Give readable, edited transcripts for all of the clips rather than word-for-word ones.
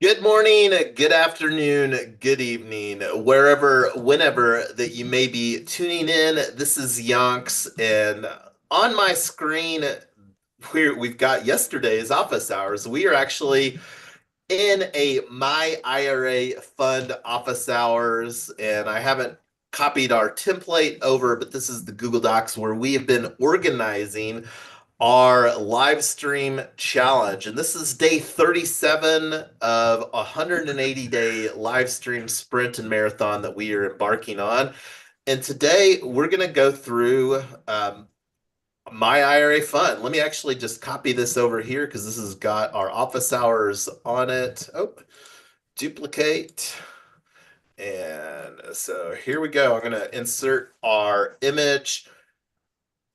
Good morning, good afternoon, good evening, wherever, whenever that you may be tuning in. This is Yonks, and on my screen, we've got yesterday's office hours. We are actually in a myIRA.Fund office hours, and I haven't copied our template over, but this is the Google Docs where we have been organizing our live stream challenge. And this is day 37 of a 180-day live stream sprint and marathon that we are embarking on. And today we're going to go through myIRA.Fund. Let me actually just copy this over here because this has got our office hours on it. Oh, duplicate. And so here we go. I'm going to insert our image.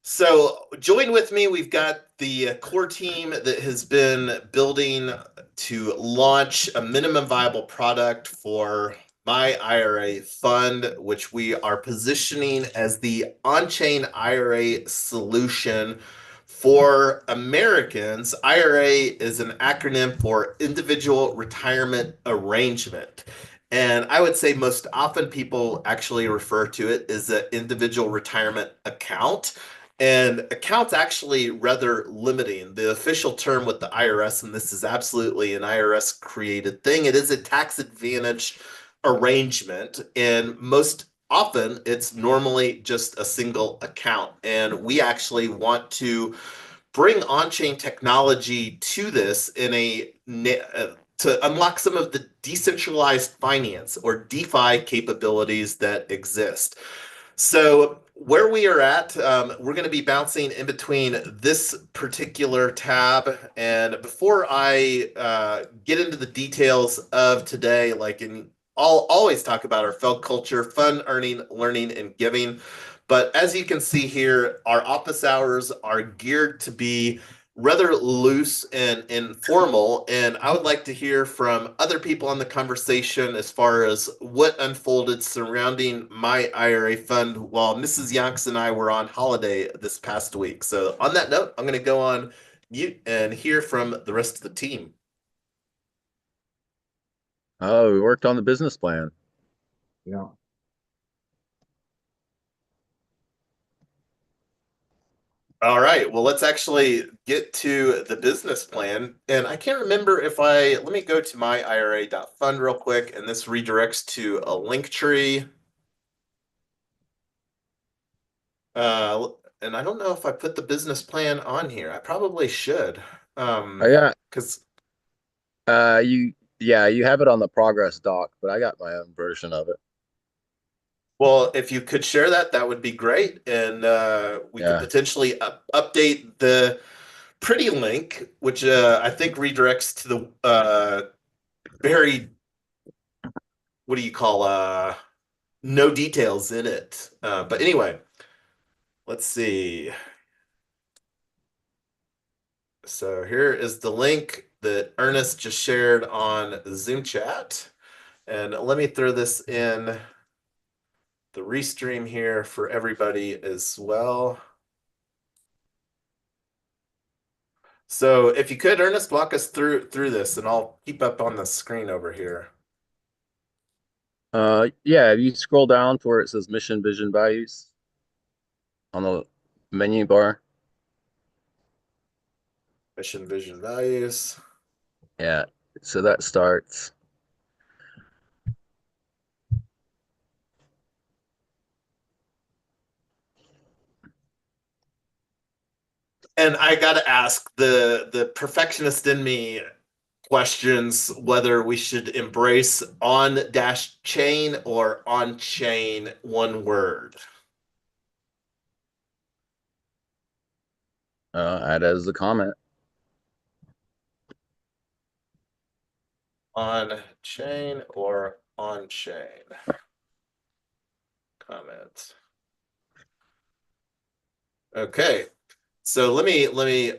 So join with me. We've got the core team that has been building to launch a minimum viable product for myIRA.Fund, which we are positioning as the on-chain IRA solution for Americans. IRA is an acronym for Individual Retirement Arrangement. And I would say most often people actually refer to it as an individual retirement account. And account's actually rather limiting. The official term with the IRS, and this is absolutely an IRS created thing, it is a tax advantage arrangement. And most often it's normally just a single account. And we actually want to bring on-chain technology to this in to unlock some of the decentralized finance or DeFi capabilities that exist. So where we are at, we're going to be bouncing in between this particular tab. And before I get into the details of today, I'll always talk about our Feld culture, fun, earning, learning, and giving. But as you can see here, our office hours are geared to be rather loose and informal. And I would like to hear from other people on the conversation as far as what unfolded surrounding myIRA.Fund while Mrs. Yanks and I were on holiday this past week. So, on that note, I'm going to go on mute and hear from the rest of the team. Oh, we worked on the business plan. Yeah. All right. Well, let's actually get to the business plan. And I can't remember if let me go to myIRA.fund real quick, and this redirects to a link tree. Uh, and I don't know if I put the business plan on here. I probably should. Oh yeah, Because, you have it on the progress doc, but I got my own version of it. well, if you could share that, that would be great. And we could Yeah. potentially update the pretty link, which I think redirects to the very, what do you call, no details in it. But anyway, let's see. So here is the link that Ernest just shared on Zoom chat. And let me throw this in the restream here for everybody as well. So if you could, Ernest, walk us through this, and I'll keep up on the screen over here. Yeah, if you scroll down to where it says mission, vision, values on the menu bar. Mission, vision, values. Yeah. So that starts. And I got to ask the perfectionist in me questions whether we should embrace on dash chain or on chain one word. Add as the comment. On chain or on chain comments. Okay. So let me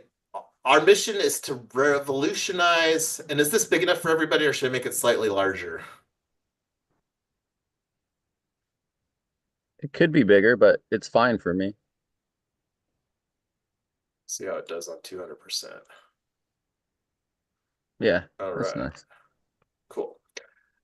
our mission is to revolutionize, and is this big enough for everybody or should I make it slightly larger? It could be bigger, but it's fine for me. See how it does on 200%. Yeah, All that's right. nice. Cool.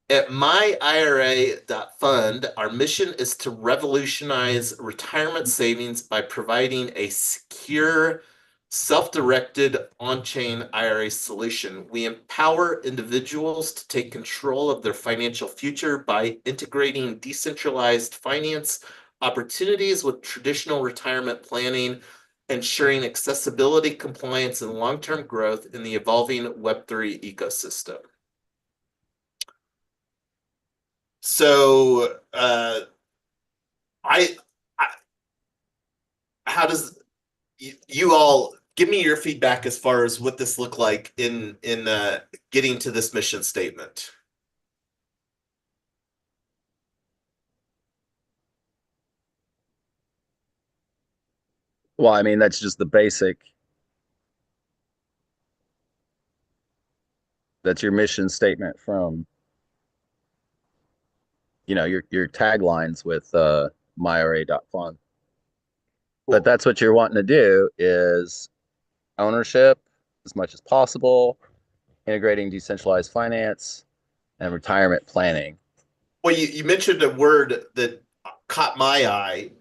At myIRA.fund, our mission is to revolutionize retirement savings by providing a secure, self-directed on-chain IRA solution. We empower individuals to take control of their financial future by integrating decentralized finance opportunities with traditional retirement planning, ensuring accessibility, compliance, and long-term growth in the evolving Web3 ecosystem. So, I, I how does you all give me your feedback as far as what this looked like in getting to this mission statement? Well, I mean, that's just the basic. That's your mission statement from, your taglines with myIRA.fund. But Cool. that's what you're wanting to do is ownership as much as possible, integrating decentralized finance and retirement planning. Well, you mentioned a word that caught my eye.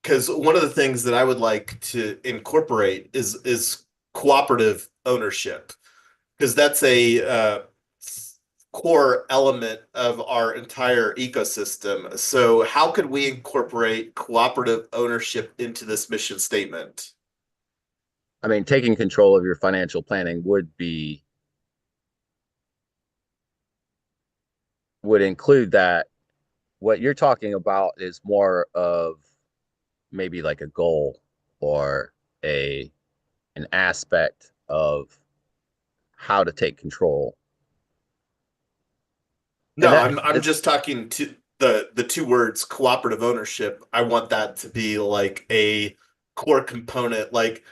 Because one of the things that I would like to incorporate is cooperative ownership, because that's a core element of our entire ecosystem. So, how could we incorporate cooperative ownership into this mission statement? I mean, taking control of your financial planning would include that. What you're talking about is more of maybe like a goal or a an aspect of how to take control. And No, that I'm it's just talking to the two words cooperative ownership. I want that to be like a core component, like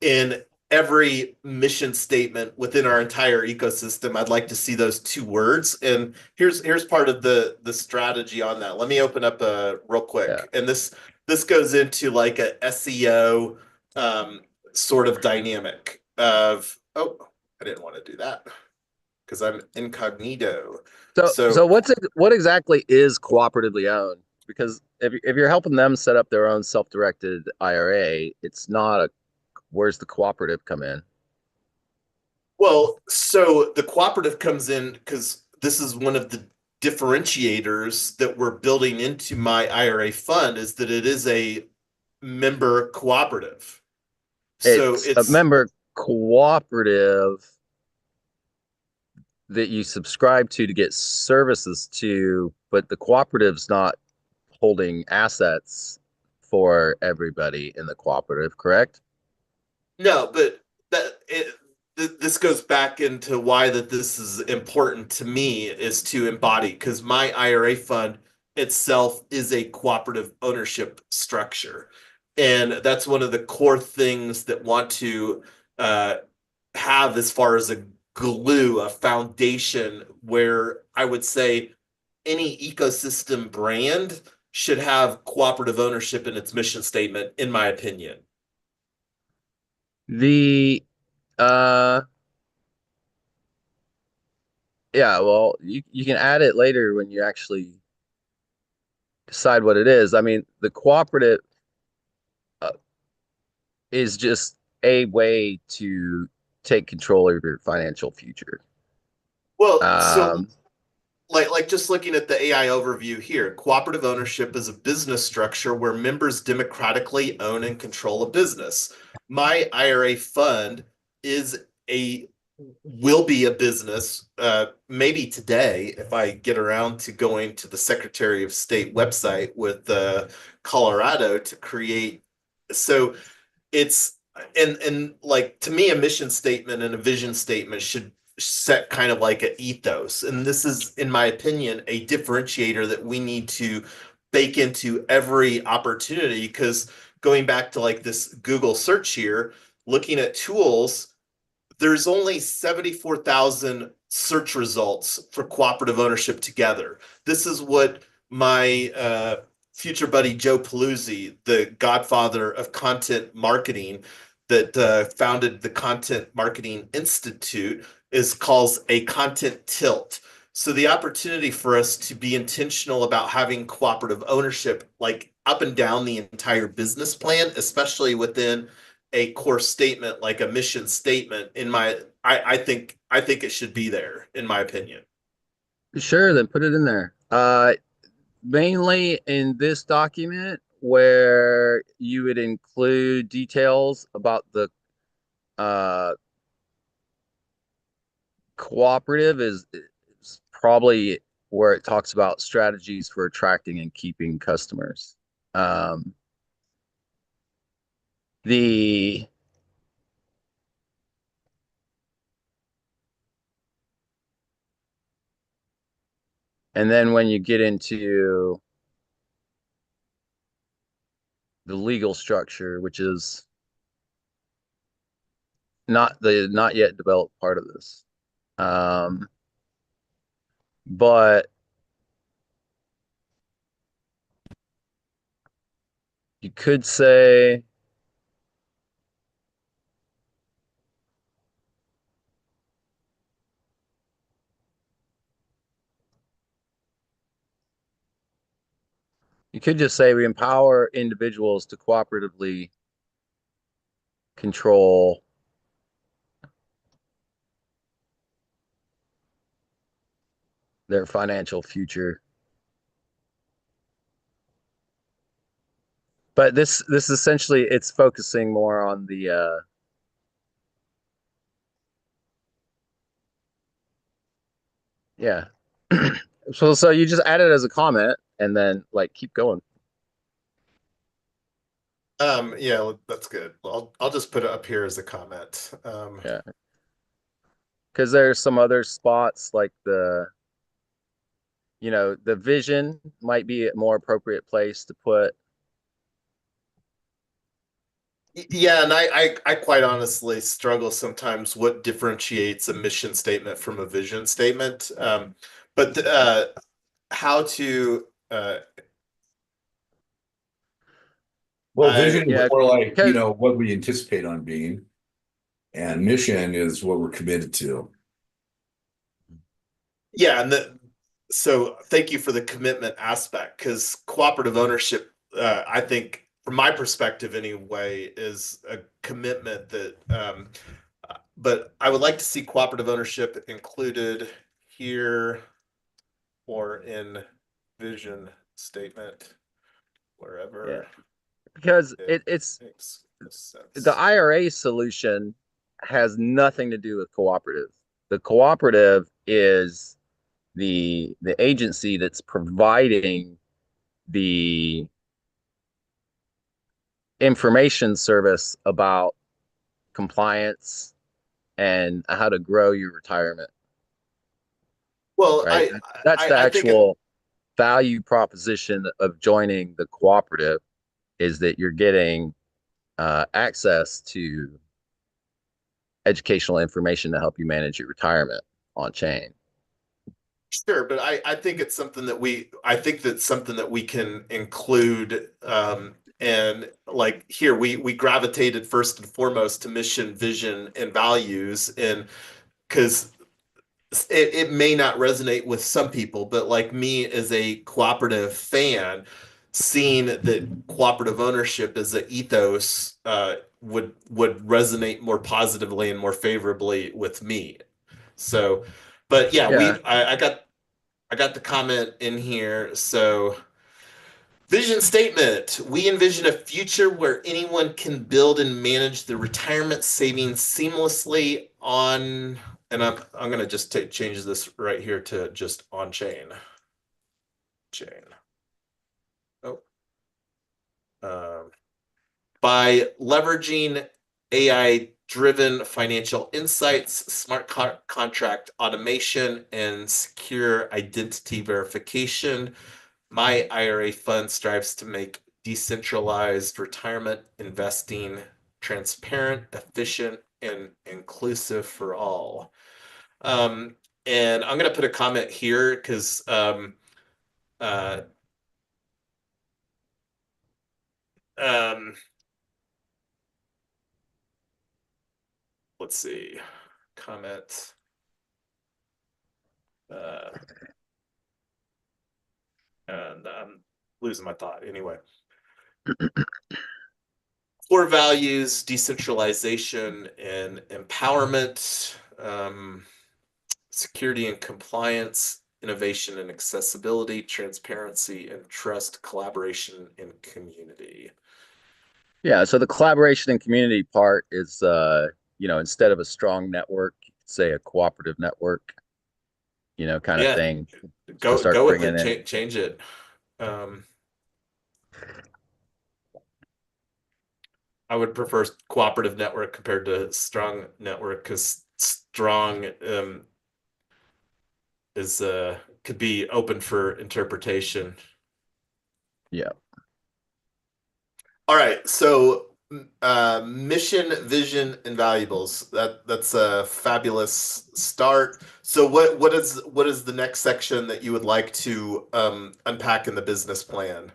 in every mission statement within our entire ecosystem. I'd like to see those two words. And here's part of the strategy on that. Let me open up real yeah. quick. And this goes into like a SEO um, sort of dynamic of, oh, I didn't want to do that because I'm incognito. So So, what exactly is cooperatively owned? Because if you're helping them set up their own self-directed IRA, it's not a where's the cooperative come in? well, so the cooperative comes in because this is one of the differentiators that we're building into myIRA.fund is that it is a member cooperative. So It's a it's member cooperative that you subscribe to get services to, but the cooperative's not holding assets for everybody in the cooperative, correct? no, but this goes back into why that this is important to me is to embody because myIRA.fund itself is a cooperative ownership structure. And that's one of the core things that want to uh, have as far as a glue, a foundation where I would say any ecosystem brand should have cooperative ownership in its mission statement, in my opinion. The uh yeah, well, you can add it later when you actually decide what it is. I mean, the cooperative uh, is just a way to take control of your financial future. Well, so Um, like just looking at the AI overview here, cooperative ownership is a business structure where members democratically own and control a business. My IRA fund is a will be a business maybe today if I get around to going to the Secretary of State website with Colorado to create. So it's and like to me a mission statement and a vision statement should set kind of like an ethos, and this is in my opinion a differentiator that we need to bake into every opportunity because going back to like this Google search here, looking at tools, there's only 74,000 search results for cooperative ownership together. This is what my future buddy Joe Paluzzi, the godfather of content marketing, that founded the Content Marketing Institute, is calls a content tilt. So the opportunity for us to be intentional about having cooperative ownership, like up and down the entire business plan, especially within a core statement like a mission statement. I think it should be there, in my opinion. Sure, then put it in there. Mainly in this document where you would include details about the uh, cooperative is probably where it talks about strategies for attracting and keeping customers. Um, the and then when you get into the legal structure, which is not yet developed part of this, um, but you could say you could just say we empower individuals to cooperatively control their financial future. But this essentially it's focusing more on the yeah. So you just add it as a comment and then like keep going. Yeah, that's good. I'll just put it up here as a comment. Yeah. Because there's some other spots like the vision might be a more appropriate place to put. Yeah, and I quite honestly struggle sometimes what differentiates a mission statement from a vision statement. But how to Well, I vision is Yeah, more like, because what we anticipate on being, and mission is what we're committed to. yeah, and so thank you for the commitment aspect because cooperative ownership, I think from my perspective anyway, is a commitment that but I would like to see cooperative ownership included here or in vision statement, yeah, wherever because it it's makes the sense. IRA solution has nothing to do with cooperative. The cooperative is the agency that's providing the information service about compliance and how to grow your retirement, Well, right? That's the I think it, actual value proposition of joining the cooperative is that you're getting access to educational information to help you manage your retirement on chain. sure, but I think it's something that I think that's something that we can include. And like here, we gravitated first and foremost to mission, vision, and values, and because it may not resonate with some people, but like me as a cooperative fan, seeing that cooperative ownership as an ethos would resonate more positively and more favorably with me. So, but yeah, Yeah, I got the comment in here. So, vision statement. We envision a future where anyone can build and manage their retirement savings seamlessly on, and I'm going to just change this right here to just on chain. Chain. Oh. Um, by leveraging AI driven financial insights, smart contract automation, and secure identity verification, my IRA fund strives to make decentralized retirement investing transparent, efficient, and inclusive for all. Um, and I'm going to put a comment here because uh, um, let's see, comment. Uh, and I'm losing my thought anyway. Core values, decentralization and empowerment, security and compliance, innovation and accessibility, transparency and trust, collaboration and community. Yeah, so the collaboration and community part is, instead of a strong network, say a cooperative network, kind of Yeah, thing to start go with bringing it. in. Change it. Um, I would prefer cooperative network compared to strong network because strong is could be open for interpretation. Yeah. All right, so mission, vision, and valuables. That's a fabulous start. So what is the next section that you would like to unpack in the business plan?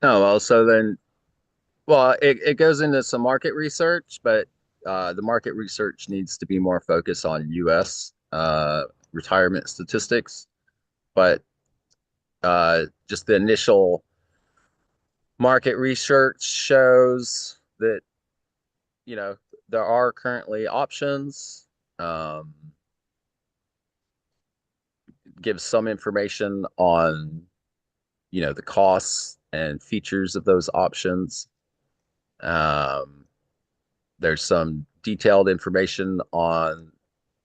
Oh, well, so then, well, it goes into some market research, but the market research needs to be more focused on US retirement statistics. But just the initial market research shows that, you know, there are currently options. Um, gives some information on, the costs and features of those options. Um, there's some detailed information on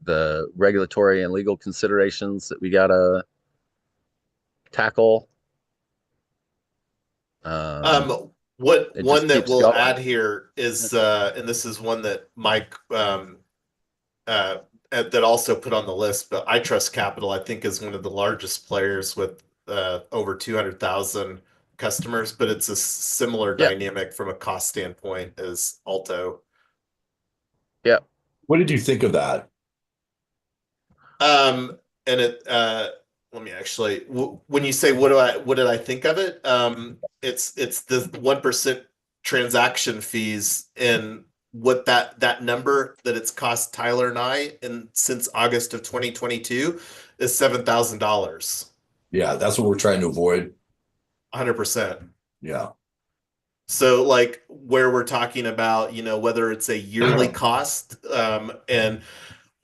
the regulatory and legal considerations that we gotta tackle. Um, What it one just that keeps we'll going. add here is, and this is one that Mike uh, that also put on the list, but I Trust Capital, I think, is one of the largest players with over 200,000 customers, but it's a similar Yeah, dynamic from a cost standpoint as Alto. yeah. What did you think of that? And let me actually, when you say what did I think of it? It's the 1% transaction fees and what that number that it's cost Tyler and I and since August of 2022 is $7,000. Yeah, that's what we're trying to avoid. 100%. Yeah. So like where we're talking about, whether it's a yearly cost, and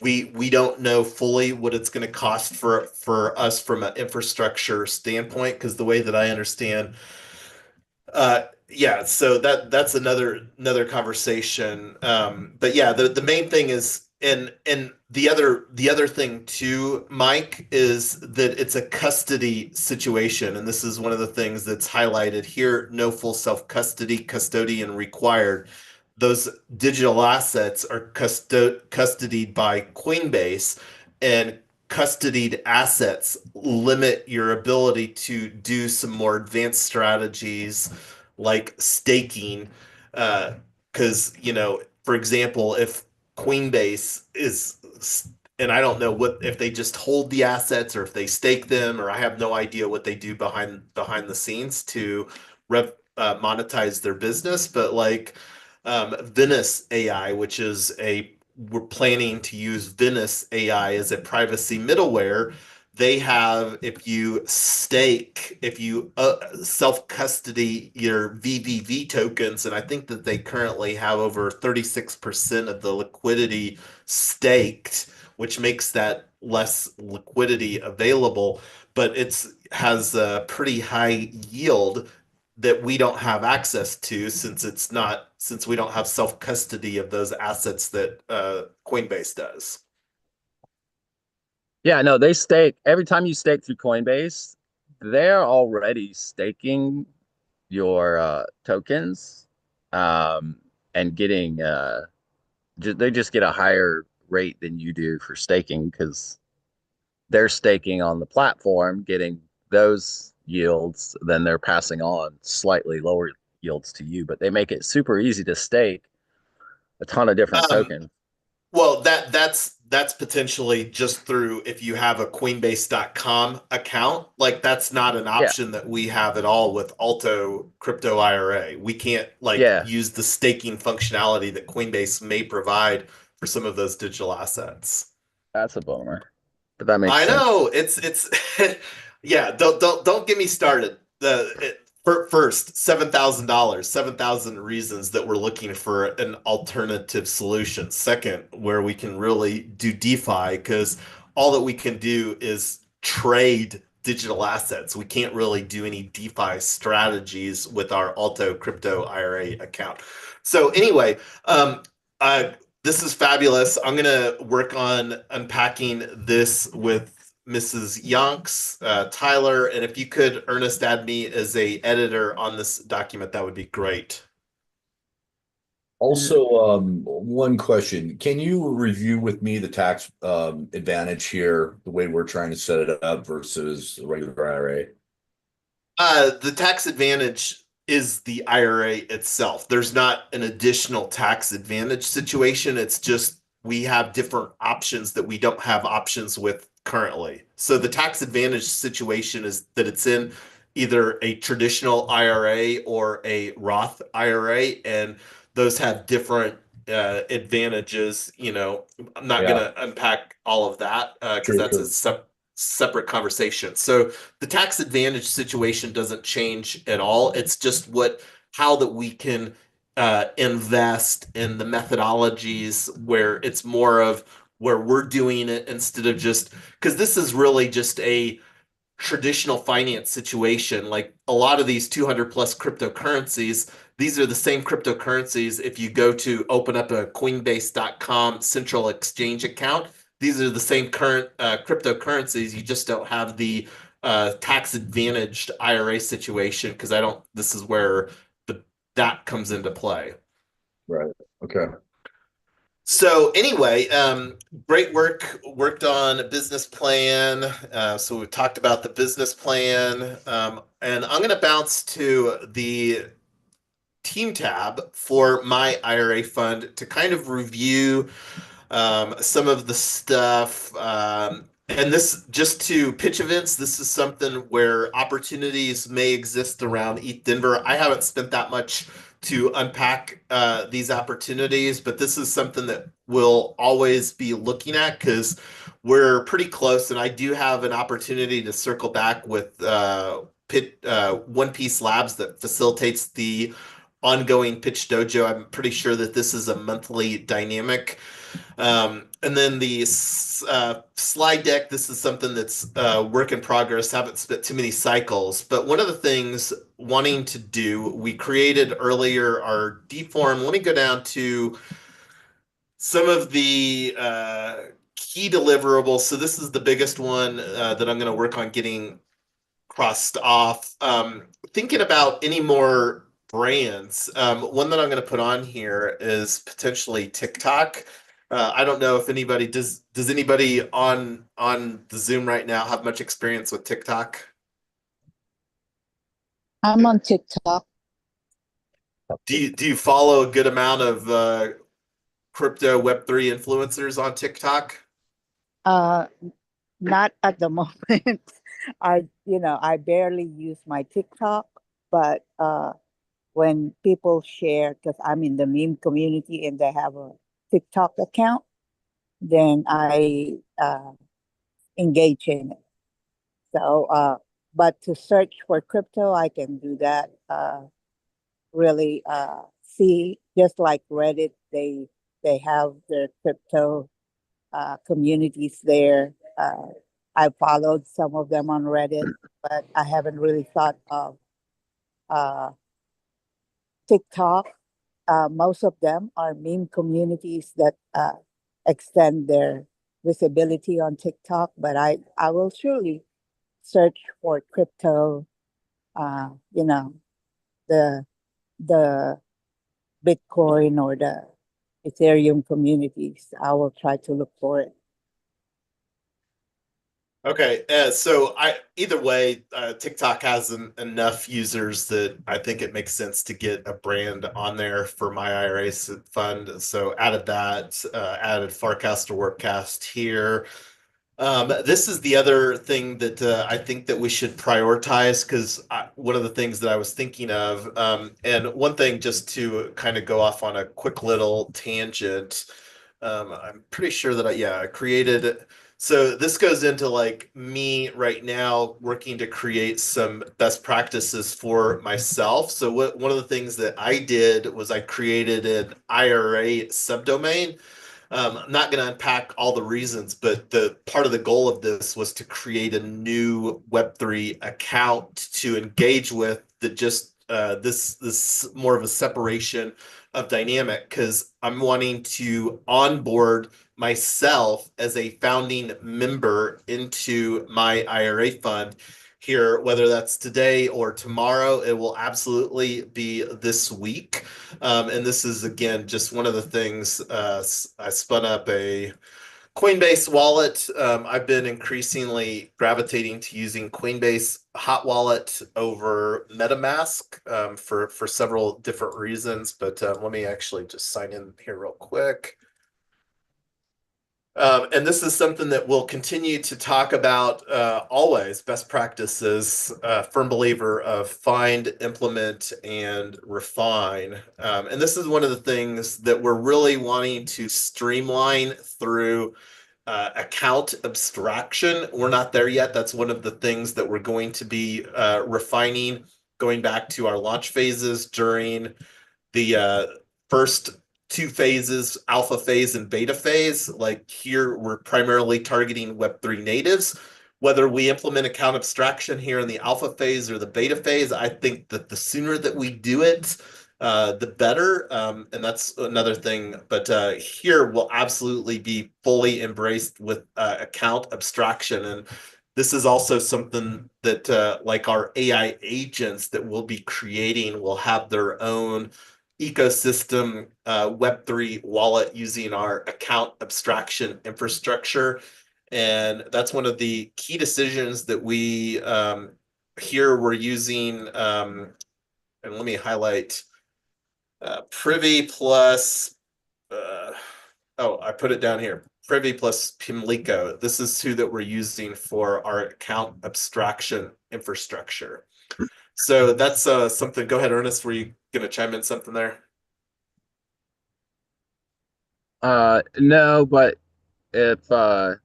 we don't know fully what it's going to cost for us from an infrastructure standpoint because the way that I understand, yeah, so that's another conversation. But yeah, the main thing is, and the other thing too, Mike, is that it's a custody situation, and this is one of the things that's highlighted here. No full self custodian required. Those digital assets are custodied by Coinbase, and custodied assets limit your ability to do some more advanced strategies like staking. Because, for example, if Coinbase is, and I don't know what if they just hold the assets or if they stake them, or I have no idea what they do behind the scenes to monetize their business. But like Venice AI, which is we're planning to use Venice AI as a privacy middleware. They have, if you self custody your VVV tokens, and I think that they currently have over 36% of the liquidity staked, which makes that less liquidity available, but it's has a pretty high yield that we don't have access to since we don't have self custody of those assets that Coinbase does. Yeah, no, they stake every time you stake through Coinbase, they're already staking your tokens, um, and getting they just get a higher rate than you do for staking because they're staking on the platform, getting those yields, then they're passing on slightly lower yields to you, but they make it super easy to stake a ton of different Um, tokens. well, that's potentially just through if you have a Coinbase.com account. Like that's not an Yeah, option that we have at all with Alto Crypto IRA. We can't like yeah, use the staking functionality that Coinbase may provide for some of those digital assets. that's a bummer. if that makes I sense. know it's yeah. Don't get me started. First $7,000, 7,000 reasons that we're looking for an alternative solution. Second, where we can really do DeFi because all that we can do is trade digital assets. We can't really do any DeFi strategies with our Alto crypto IRA account. So anyway, um, uh, this is fabulous. I'm gonna work on unpacking this with Mrs. Yonks, Tyler, and if you could Ernest add me as a editor on this document, that would be great. Also, one question. Can you review with me the tax advantage here, the way we're trying to set it up versus the regular IRA? The tax advantage is the IRA itself. There's not an additional tax advantage situation. It's just we have different options that we don't have options with currently. So the tax advantage situation is that it's in either a traditional IRA or a Roth IRA, and those have different advantages. I'm not going Yeah, to unpack all of that because sure, that's a sure. separate conversation. So the tax advantage situation doesn't change at all. It's just how that we can invest in the methodologies where it's more of where we're doing it instead of just because this is really just a traditional finance situation. Like a lot of these 200 plus cryptocurrencies, these are the same cryptocurrencies. If you go to open up a Coinbase.com central exchange account, these are the same current cryptocurrencies. You just don't have the tax advantaged IRA situation because I don't. This is where the that comes into play. Right. Okay. So anyway, great work. Worked on a business plan. So we talked about the business plan, and I'm going to bounce to the team tab for my IRA fund to kind of review some of the stuff. And this, just to pitch events, this is something where opportunities may exist around ETH Denver. I haven't spent that much to unpack these opportunities, but this is something that we'll always be looking at because we're pretty close. And I do have an opportunity to circle back with One Piece Labs that facilitates the ongoing Pitch Dojo. I'm pretty sure that this is a monthly dynamic. And then the slide deck, this is something that's work in progress. Haven't spent too many cycles. But one of the things wanting to do, we created earlier our D form. Let me go down to some of the key deliverables. So this is the biggest one that I'm going to work on getting crossed off. Thinking about any more brands, one that I'm going to put on here is potentially TikTok. I don't know if anybody does anybody on the Zoom right now have much experience with TikTok? I'm on TikTok. Do you follow a good amount of crypto Web3 influencers on TikTok? Uh, Not at the moment. I barely use my TikTok, but when people share, because I'm in the meme community and they have a TikTok account, then I engage in it. So, but to search for crypto, I can do that. Really see, just like Reddit, they have their crypto communities there. I followed some of them on Reddit, but I haven't really thought of uh, TikTok. Most of them are meme communities that extend their visibility on TikTok, but I will surely search for crypto, uh, you know, the the Bitcoin or the Ethereum communities. I will try to look for it. Okay, so I either way, TikTok has enough users that I think it makes sense to get a brand on there for my IRA fund. So added that, added Farcast or Workcast here. This is the other thing that I think that we should prioritize because one of the things that I was thinking of, and one thing just to kind of go off on a quick little tangent, I'm pretty sure that I created. So this goes into like me right now working to create some best practices for myself. So one of the things that I did was I created an IRA subdomain. I'm not going to unpack all the reasons, but the part of the goal of this was to create a new Web3 account to engage with that just this more of a separation of dynamic because I'm wanting to onboard myself as a founding member into my IRA fund here, whether that's today or tomorrow. It will absolutely be this week. And this is, again, just one of the things. I spun up a Coinbase wallet. I've been increasingly gravitating to using Coinbase hot wallet over MetaMask for several different reasons. But let me actually just sign in here real quick. And this is something that we'll continue to talk about always, best practices, firm believer of find, implement, and refine. And this is one of the things that we're really wanting to streamline through account abstraction. We're not there yet. That's one of the things that we're going to be refining, going back to our launch phases during the first two phases, alpha phase and beta phase. Like here, we're primarily targeting Web3 natives. Whether we implement account abstraction here in the alpha phase or the beta phase, I think that the sooner that we do it, the better. And that's another thing. But here will absolutely be fully embraced with account abstraction. And this is also something that like our AI agents that we'll be creating will have their own ecosystem Web3 wallet using our account abstraction infrastructure. And that's one of the key decisions that we here we're using. And let me highlight Privy plus, oh, I put it down here. Privy plus Pimlico. This is who that we're using for our account abstraction infrastructure. So that's something. Go ahead, Ernest. Were you going to chime in something there? No, but if there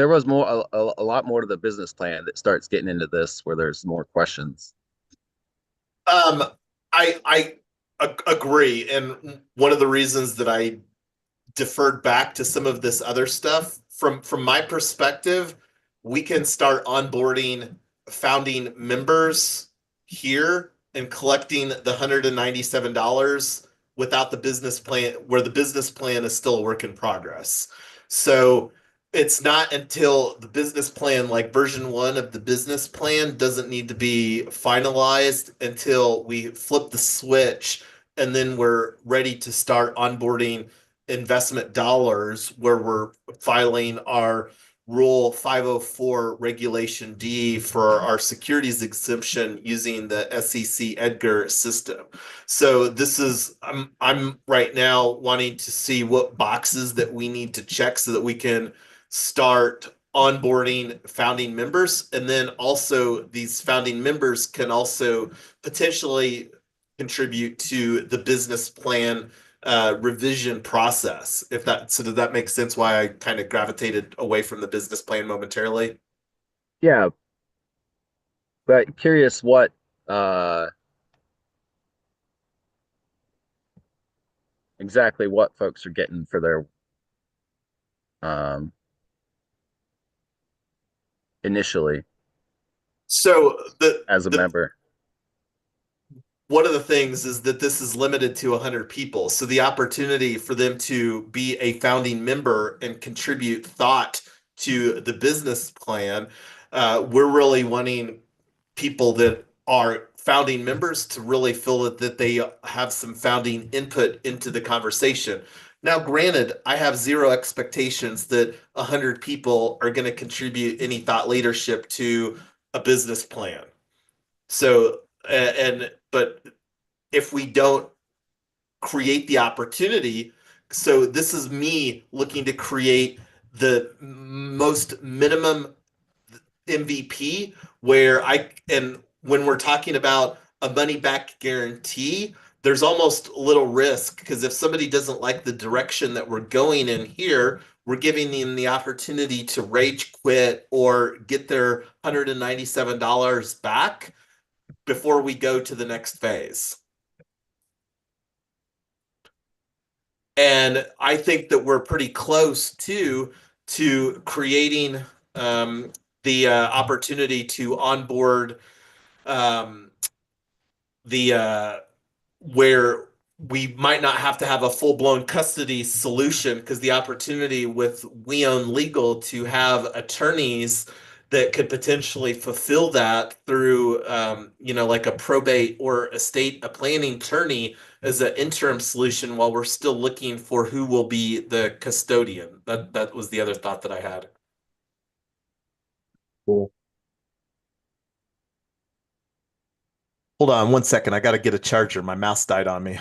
was a lot more to the business plan that starts getting into this where there's more questions. Um, I agree, and one of the reasons that I deferred back to some of this other stuff from my perspective, we can start onboarding founding members here and collecting the $197 without the business plan, where the business plan is still a work in progress. So it's not until the business plan, like version one of the business plan, doesn't need to be finalized until we flip the switch and then we're ready to start onboarding investment dollars where we're filing our Rule 504 Regulation D for our securities exemption using the SEC Edgar system. So this is I'm right now wanting to see what boxes that we need to check so that we can start onboarding founding members, and then also these founding members can also potentially contribute to the business plan revision process. If that so, does that make sense? Why I kind of gravitated away from the business plan momentarily? Yeah, but curious what uh exactly what folks are getting for their um initially So as a the member. one of the things is that this is limited to 100 people. So the opportunity for them to be a founding member and contribute thought to the business plan, we're really wanting people that are founding members to really feel that they have some founding input into the conversation. Now, granted, I have zero expectations that 100 people are going to contribute any thought leadership to a business plan. So, but if we don't create the opportunity, so this is me looking to create the most minimum MVP where I and when we're talking about a money back guarantee, there's almost a little risk because if somebody doesn't like the direction that we're going in here, we're giving them the opportunity to rage quit or get their $197 back before we go to the next phase. And I think that we're pretty close to creating the opportunity to onboard the where we might not have to have a full-blown custody solution because the opportunity with We Own Legal to have attorneys that could potentially fulfill that through like a probate or a planning attorney as an interim solution while we're still looking for who will be the custodian. That was the other thought that I had. Cool. Hold on one second. I got to get a charger. My mouse died on me.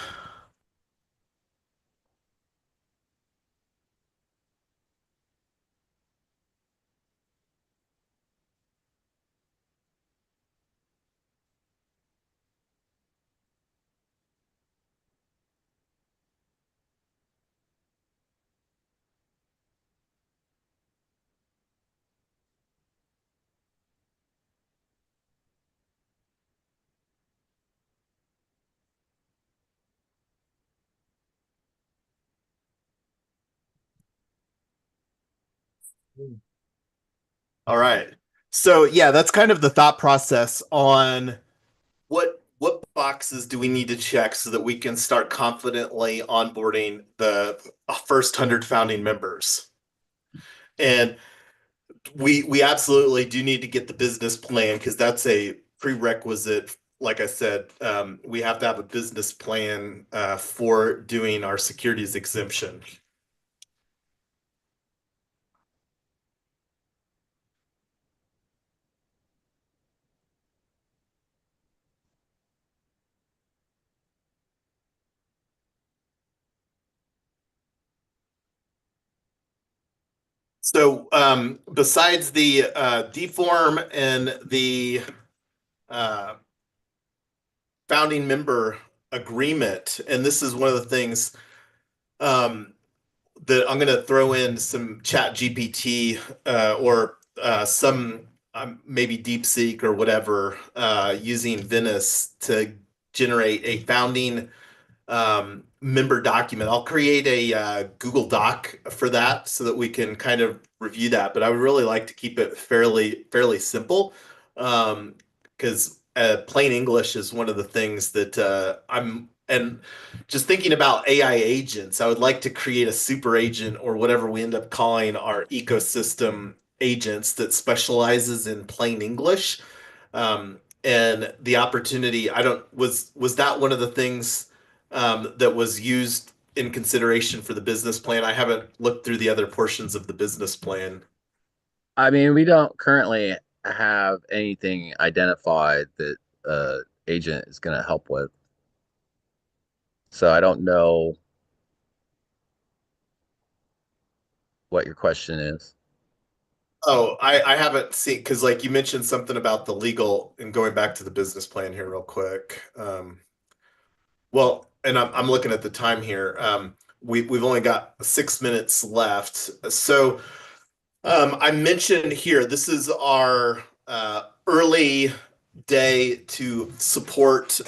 All right. So yeah, that's kind of the thought process on what boxes do we need to check so that we can start confidently onboarding the first 100 founding members. And we absolutely do need to get the business plan because that's a prerequisite. Like I said, we have to have a business plan for doing our securities exemption. So besides the deform and the uh, founding member agreement, and this is one of the things um, that I'm going to throw in some chat GPT or some maybe DeepSeek or whatever using Venice to generate a founding member document. I'll create a Google Doc for that so that we can kind of review that. But I would really like to keep it fairly simple because plain English is one of the things that and just thinking about AI agents, I would like to create a super agent or whatever we end up calling our ecosystem agents that specializes in plain English. And the opportunity, I don't, was that one of the things that was used in consideration for the business plan? I haven't looked through the other portions of the business plan. I mean, we don't currently have anything identified that agent is going to help with. So I don't know what your question is. Oh, I haven't seen because like you mentioned something about the legal and going back to the business plan here real quick. Well, and I'm looking at the time here. We've only got 6 minutes left. So I mentioned here this is our early day to support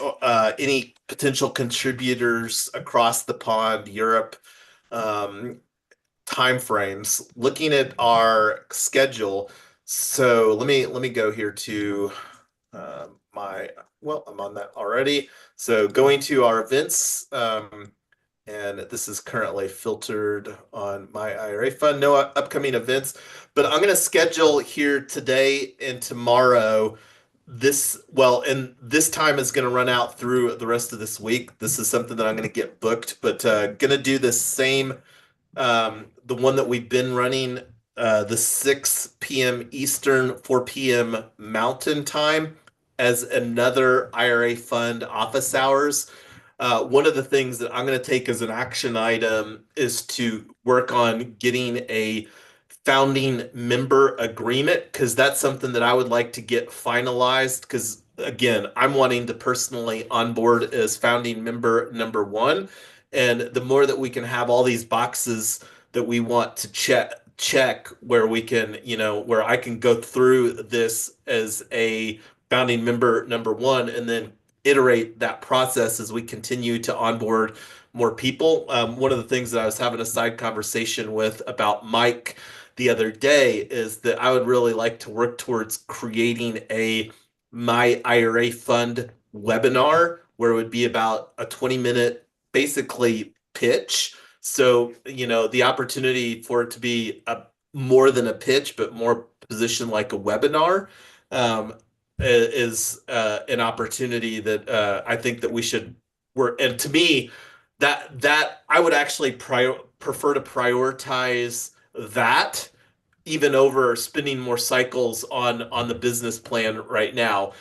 any potential contributors across the pond, Europe, um, timeframes. Looking at our schedule, so let me go here to well, I'm on that already. So going to our events, and this is currently filtered on my IRA fund. No upcoming events, but I'm going to schedule here today and tomorrow. And this time is going to run out through the rest of this week. This is something that I'm going to get booked, but going to do the same the one that we've been running, the 6 p.m. Eastern, 4 p.m. Mountain Time, as another IRA fund office hours. One of the things that I'm going to take as an action item is to work on getting a founding member agreement because that's something that I would like to get finalized because again, I'm wanting to personally onboard as founding member number one. And the more that we can have all these boxes that we want to check where we can, where I can go through this as a founding member number one and then iterate that process as we continue to onboard more people. One of the things that I was having a side conversation with about Mike the other day is that I would really like to work towards creating a myIRA.Fund webinar where it would be about a 20-minute basically pitch. So, the opportunity for it to be more than a pitch, but more positioned like a webinar, is an opportunity that I think that we should work. And to me, that I would actually prefer to prioritize that even over spending more cycles on the business plan right now.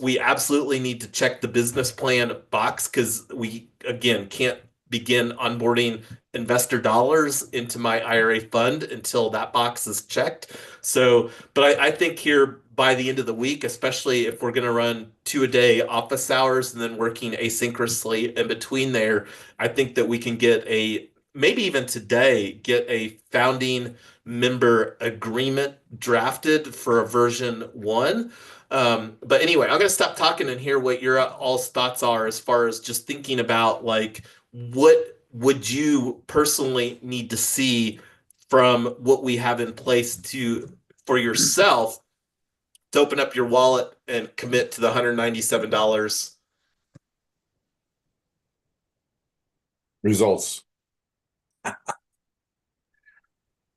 We absolutely need to check the business plan box because we again can't begin onboarding investor dollars into myIRA.Fund until that box is checked. So, but I think here by the end of the week, especially if we're going to run 2 a day office hours and then working asynchronously in between there, I think that we can get maybe even today, get a founding member agreement drafted for a version 1. But anyway, I'm going to stop talking and hear what your all's thoughts are as far as just thinking about like what would you personally need to see from what we have in place for yourself to open up your wallet and commit to the $197. Results.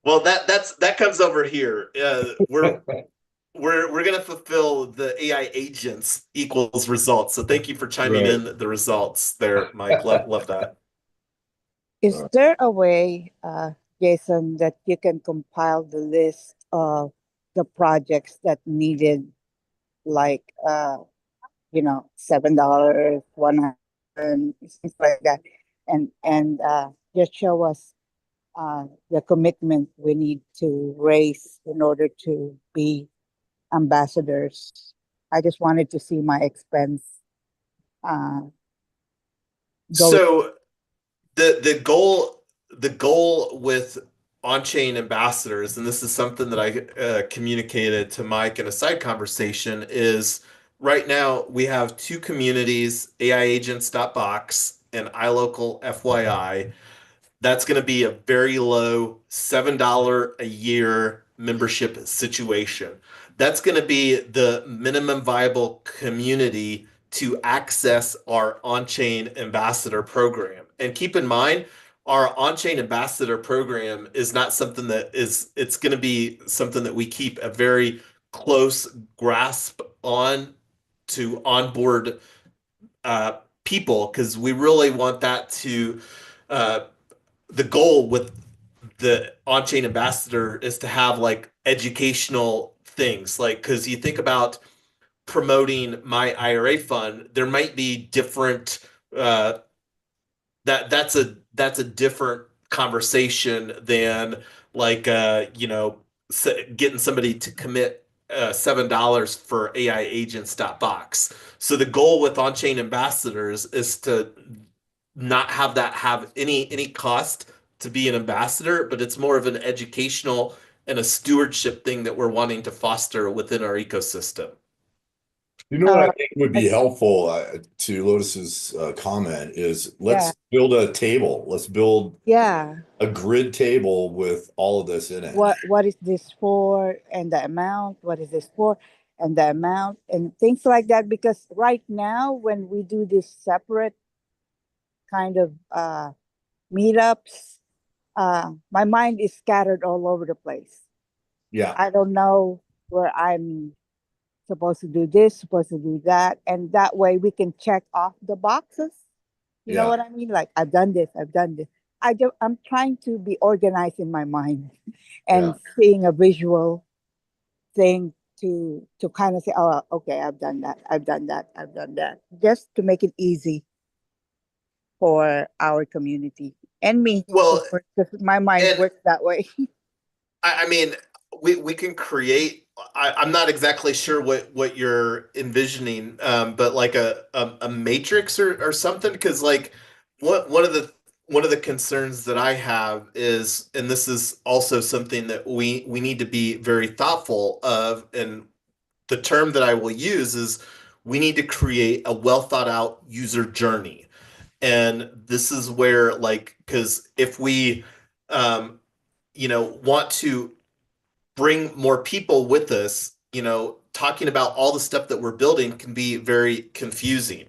Well, that comes over here. We're gonna fulfill the AI agents equals results. So thank you for chiming Right. in the results there, Mike. Love that. Is there a way, Jason, that you can compile the list of the projects that needed, like, $7, 100, things like that, and just show us the commitment we need to raise in order to be ambassadors? I just wanted to see my expense uh, go. So the goal with on-chain ambassadors, and this is something that I communicated to Mike in a side conversation, is right now we have two communities, AiAgents.Box and iLocal FYI. That's going to be a very low $7 a year membership situation. That's going to be the minimum viable community to access our on-chain ambassador program. And keep in mind, our on-chain ambassador program is not something it's going to be something that we keep a very close grasp on to onboard people, because we really want that to the goal with the on-chain ambassador is to have like educational things, like because you think about promoting myIRA.Fund, there might be different uh that's a different conversation than like getting somebody to commit $7 for AiAgents.Box. So the goal with on-chain ambassadors is to not have any cost to be an ambassador, but it's more of an educational and a stewardship thing that we're wanting to foster within our ecosystem. You know what I Uh, think would be helpful to Lotus's comment is let's build a table. Let's build yeah. a grid table with all of this in it. What is this for, and the amount? What is this for, and the amount, and things like that? Because right now, when we do this separate kind of meetups, my mind is scattered all over the place. Yeah. I don't know where I'm supposed to do this, supposed to do that, and that way we can check off the boxes. You know Yeah. what I mean? Like, I've done this, I've done this. I'm trying to be organized in my mind and seeing a visual thing to kind of say, oh, okay, I've done that, I've done that, I've done that, just to make it easy for our community and me, Well, of course, because my mind and works that way. I mean, we can create. I'm not exactly sure what you're envisioning, but like a matrix or something. Because like one of the concerns that I have is, and this is also something that we need to be very thoughtful of, and the term that I will use is we need to create a well thought out user journey. And this is where, like, because if we want to bring more people with us, talking about all the stuff that we're building can be very confusing.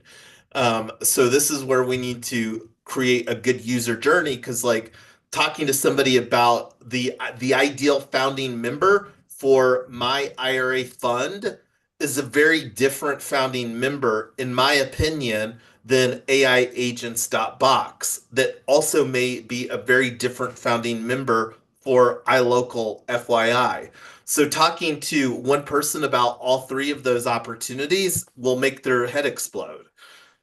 So this is where we need to create a good user journey, because like talking to somebody about the ideal founding member for my IRA fund is a very different founding member, in my opinion, than AiAgents.Box, that also may be a very different founding member for iLocal FYI. So talking to one person about all three of those opportunities will make their head explode. Right.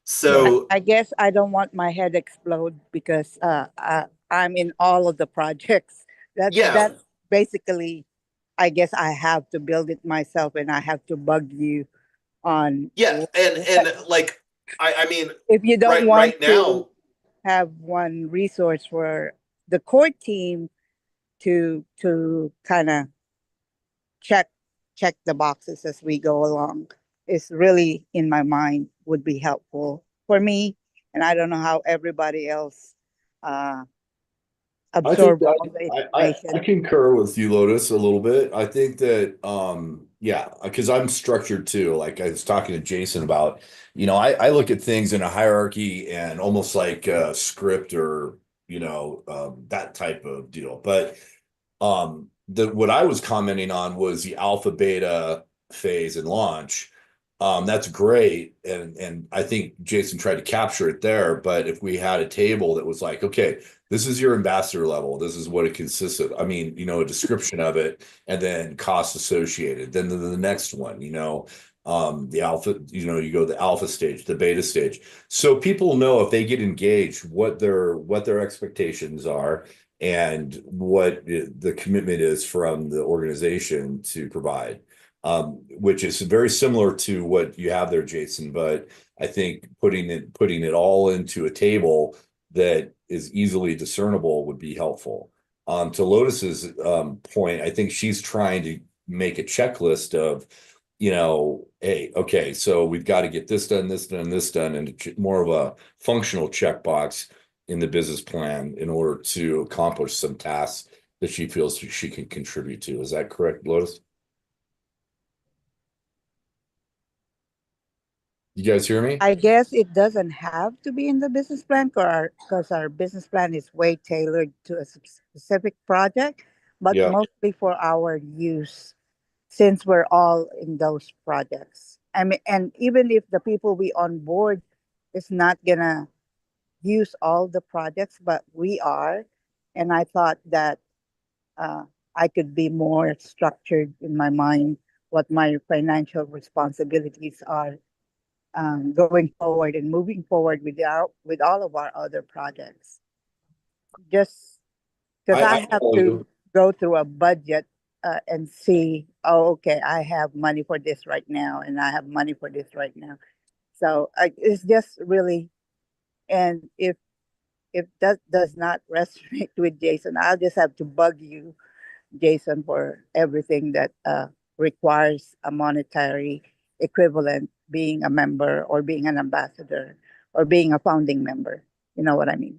So I guess I don't want my head explode because I'm in all of the projects. yeah, That's basically, I guess I have to build it myself, and I have to bug you on yeah, and like I mean, if you don't want right to now, have one resource for the core team to kind of check check the boxes as we go along is really in my mind would be helpful for me, and I don't know how everybody else uh, I think absorb all the I information. concur with you, Lotus, a little bit. I think that yeah, because I'm structured too. Like I was talking to Jason about, I look at things in a hierarchy and almost like a script or that type of deal. But the what I was commenting on was the alpha beta phase and launch. That's great, and I think Jason tried to capture it there. But if we had a table that was like, okay, this is your ambassador level, this is what it consists of. I mean, a description of it, and then costs associated. Then the next one, the alpha, you go the alpha stage, the beta stage, so people know if they get engaged what their expectations are and what the commitment is from the organization to provide, which is very similar to what you have there, Jason. But I think putting it all into a table that is easily discernible would be helpful. To Lotus's point, I think she's trying to make a checklist of, hey, okay, so we've got to get this done, this done, this done, and more of a functional checkbox in the business plan in order to accomplish some tasks that she feels she can contribute to. Is that correct, Lotus? You guys hear me? I guess it doesn't have to be in the business plan because our business plan is way tailored to a specific project, but Yeah. mostly for our use since we're all in those projects. I mean, and even if the people we onboard is not gonna use all the projects, but we are, and I thought that uh, I could be more structured in my mind what my financial responsibilities are going forward and moving forward with all of our other projects. Just because I I have follow to you. go through a budget and see, oh, okay, I have money for this right now, and I have money for this right now. So it's just really, and if that does not resonate with Jason, I'll just have to bug you, Jason, for everything that requires a monetary equivalent, being a member or being an ambassador or being a founding member. You know what I mean?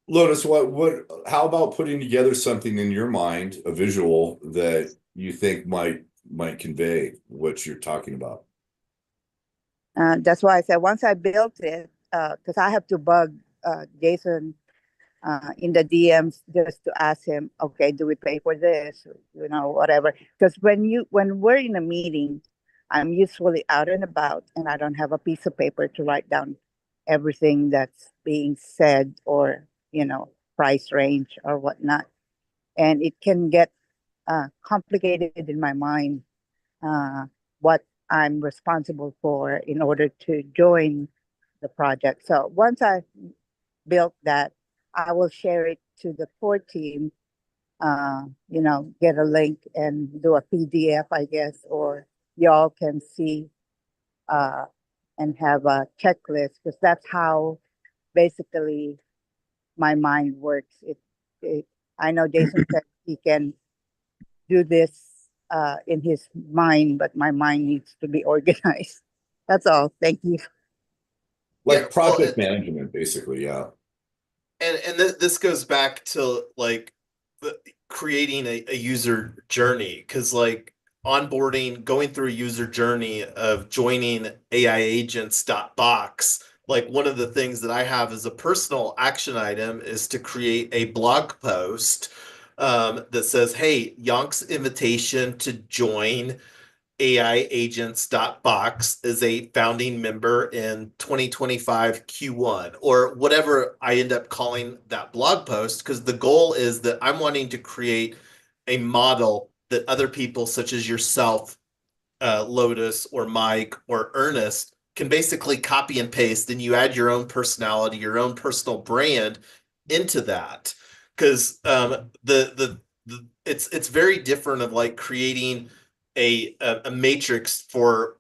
Lotus, how about putting together something in your mind, a visual that you think might convey what you're talking about? That's why I said once I built it, because I have to bug Jason in the DMs just to ask him, okay, do we pay for this? Whatever. Because when we're in a meeting, I'm usually out and about, and I don't have a piece of paper to write down everything that's being said or price range or whatnot, and it can get complicated in my mind what I'm responsible for in order to join the project. So once I built that, I will share it to the core team get a link and do a PDF, I guess, or y'all can see and have a checklist, because that's how basically my mind works. It I know Jason said he can do this in his mind, but my mind needs to be organized. That's all. Thank you. Yeah, Like well, project management, basically. Yeah. and this goes back to like creating a user journey, because like onboarding, going through a user journey of joining AiAgents.Box, like one of the things that I have as a personal action item is to create a blog post that says, hey, Yonk's invitation to join AiAgents.Box is a founding member in 2025 Q1, or whatever I end up calling that blog post, because the goal is that I'm wanting to create a model that other people such as yourself, Lotus or Mike or Ernest, can basically copy and paste, and you add your own personality, your own personal brand into that. Because it's very different of like creating a matrix for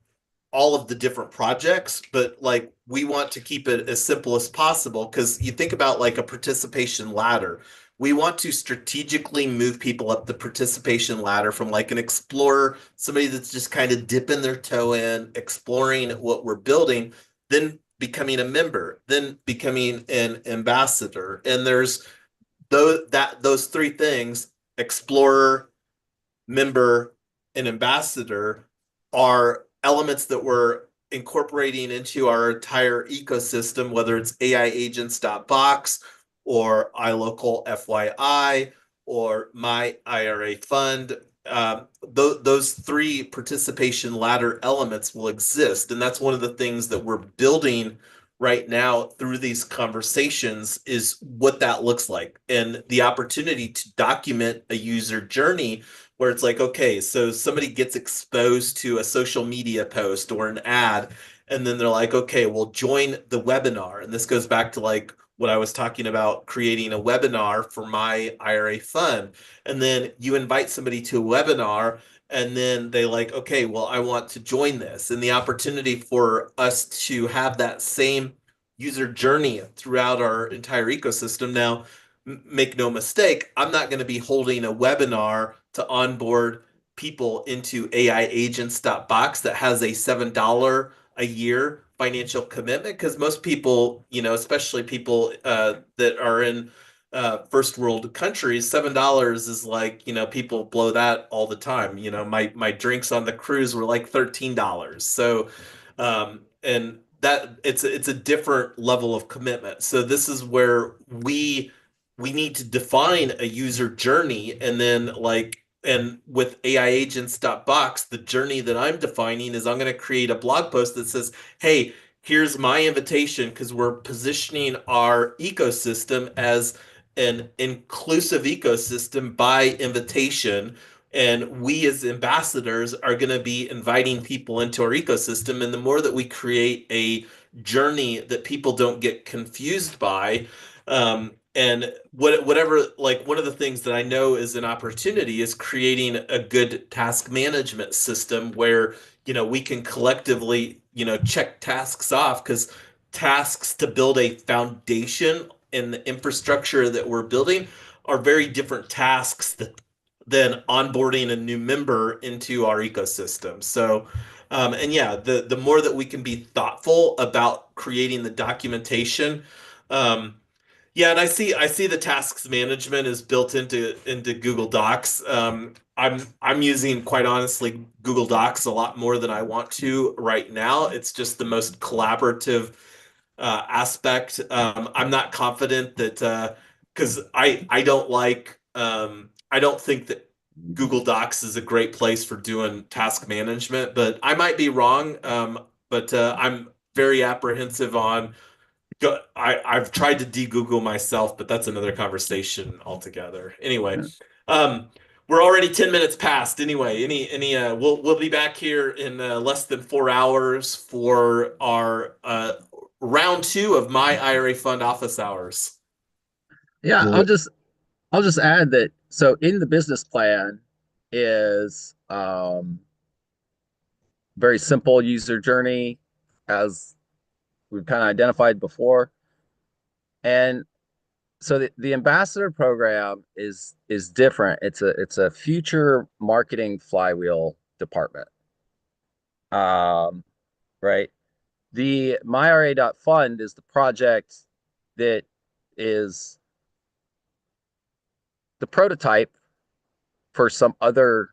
all of the different projects, but like we want to keep it as simple as possible, because you think about like a participation ladder. We want to strategically move people up the participation ladder from like an explorer, somebody that's just kind of dipping their toe in, exploring what we're building, then becoming a member, then becoming an ambassador. And there's those three things: explorer, member, and ambassador, are elements that we're incorporating into our entire ecosystem, whether it's AiAgents.Box or iLocal FYI or myIRA.fund. Those three participation ladder elements will exist. And that's one of the things that we're building right now through these conversations, is what that looks like, and the opportunity to document a user journey where it's like, okay, so somebody gets exposed to a social media post or an ad, and then they're like, okay, well, join the webinar. And this goes back to like what I was talking about, creating a webinar for my IRA fund. And then you invite somebody to a webinar, and then they like, okay, well, I want to join this. And the opportunity for us to have that same user journey throughout our entire ecosystem. Now, make no mistake, I'm not going to be holding a webinar to onboard people into AiAgents.Box that has a $7 a year financial commitment, because most people, especially people that are in first world countries, $7 is like, people blow that all the time. My drinks on the cruise were like $13. So and that it's a different level of commitment. So this is where we need to define a user journey, and then like, and with AiAgents.Box, the journey that I'm defining is I'm going to create a blog post that says, hey, here's my invitation, because we're positioning our ecosystem as an inclusive ecosystem by invitation. And we as ambassadors are going to be inviting people into our ecosystem. And the more that we create a journey that people don't get confused by, and whatever, like one of the things that I know is an opportunity is creating a good task management system where, we can collectively, check tasks off, because tasks to build a foundation in the infrastructure that we're building are very different tasks than onboarding a new member into our ecosystem. So, and yeah, the more that we can be thoughtful about creating the documentation, yeah, and I see the tasks management is built into Google Docs. I'm using, quite honestly, Google Docs a lot more than I want to right now. It's just the most collaborative aspect. I'm not confident that, because I don't like, I don't think that Google Docs is a great place for doing task management, but I might be wrong. But I'm very apprehensive on I've tried to de-Google myself, but that's another conversation altogether. Anyway, Yeah. we're already 10 minutes past. Anyway, we'll be back here in less than 4 hours for our round two of my IRA fund office hours. Yeah, I'll just add that So in the business plan is very simple user journey, as we've kind of identified before. And so the ambassador program is different. It's a future marketing flywheel department. Right. The myIRA.fund is the project that is the prototype for some other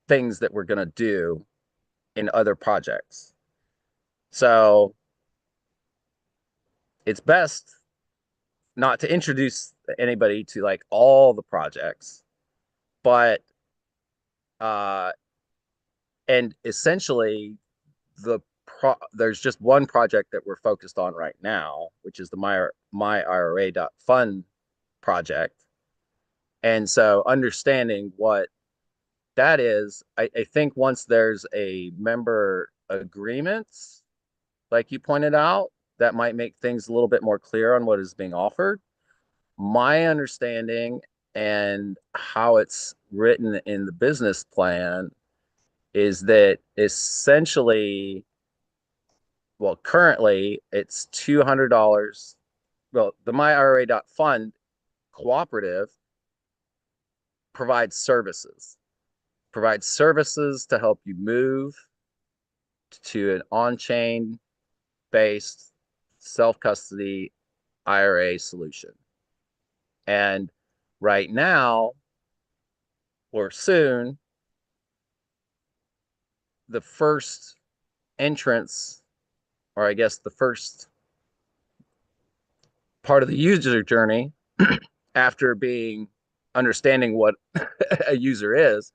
things that we're going to do in other projects. So it's best not to introduce anybody to like all the projects, but uh and essentially there's just one project that we're focused on right now, which is the myIRA.fund project. And so understanding what that is, I think once there's a member agreements, like you pointed out, that might make things a little bit more clear on what is being offered. My understanding and how it's written in the business plan is that essentially, well, currently it's $200. Well, the myIRA.fund cooperative provides to help you move to an on-chain based self-custody IRA solution. And right now, or soon, the first entrance, or I guess the first part of the user journey after being understanding what a user is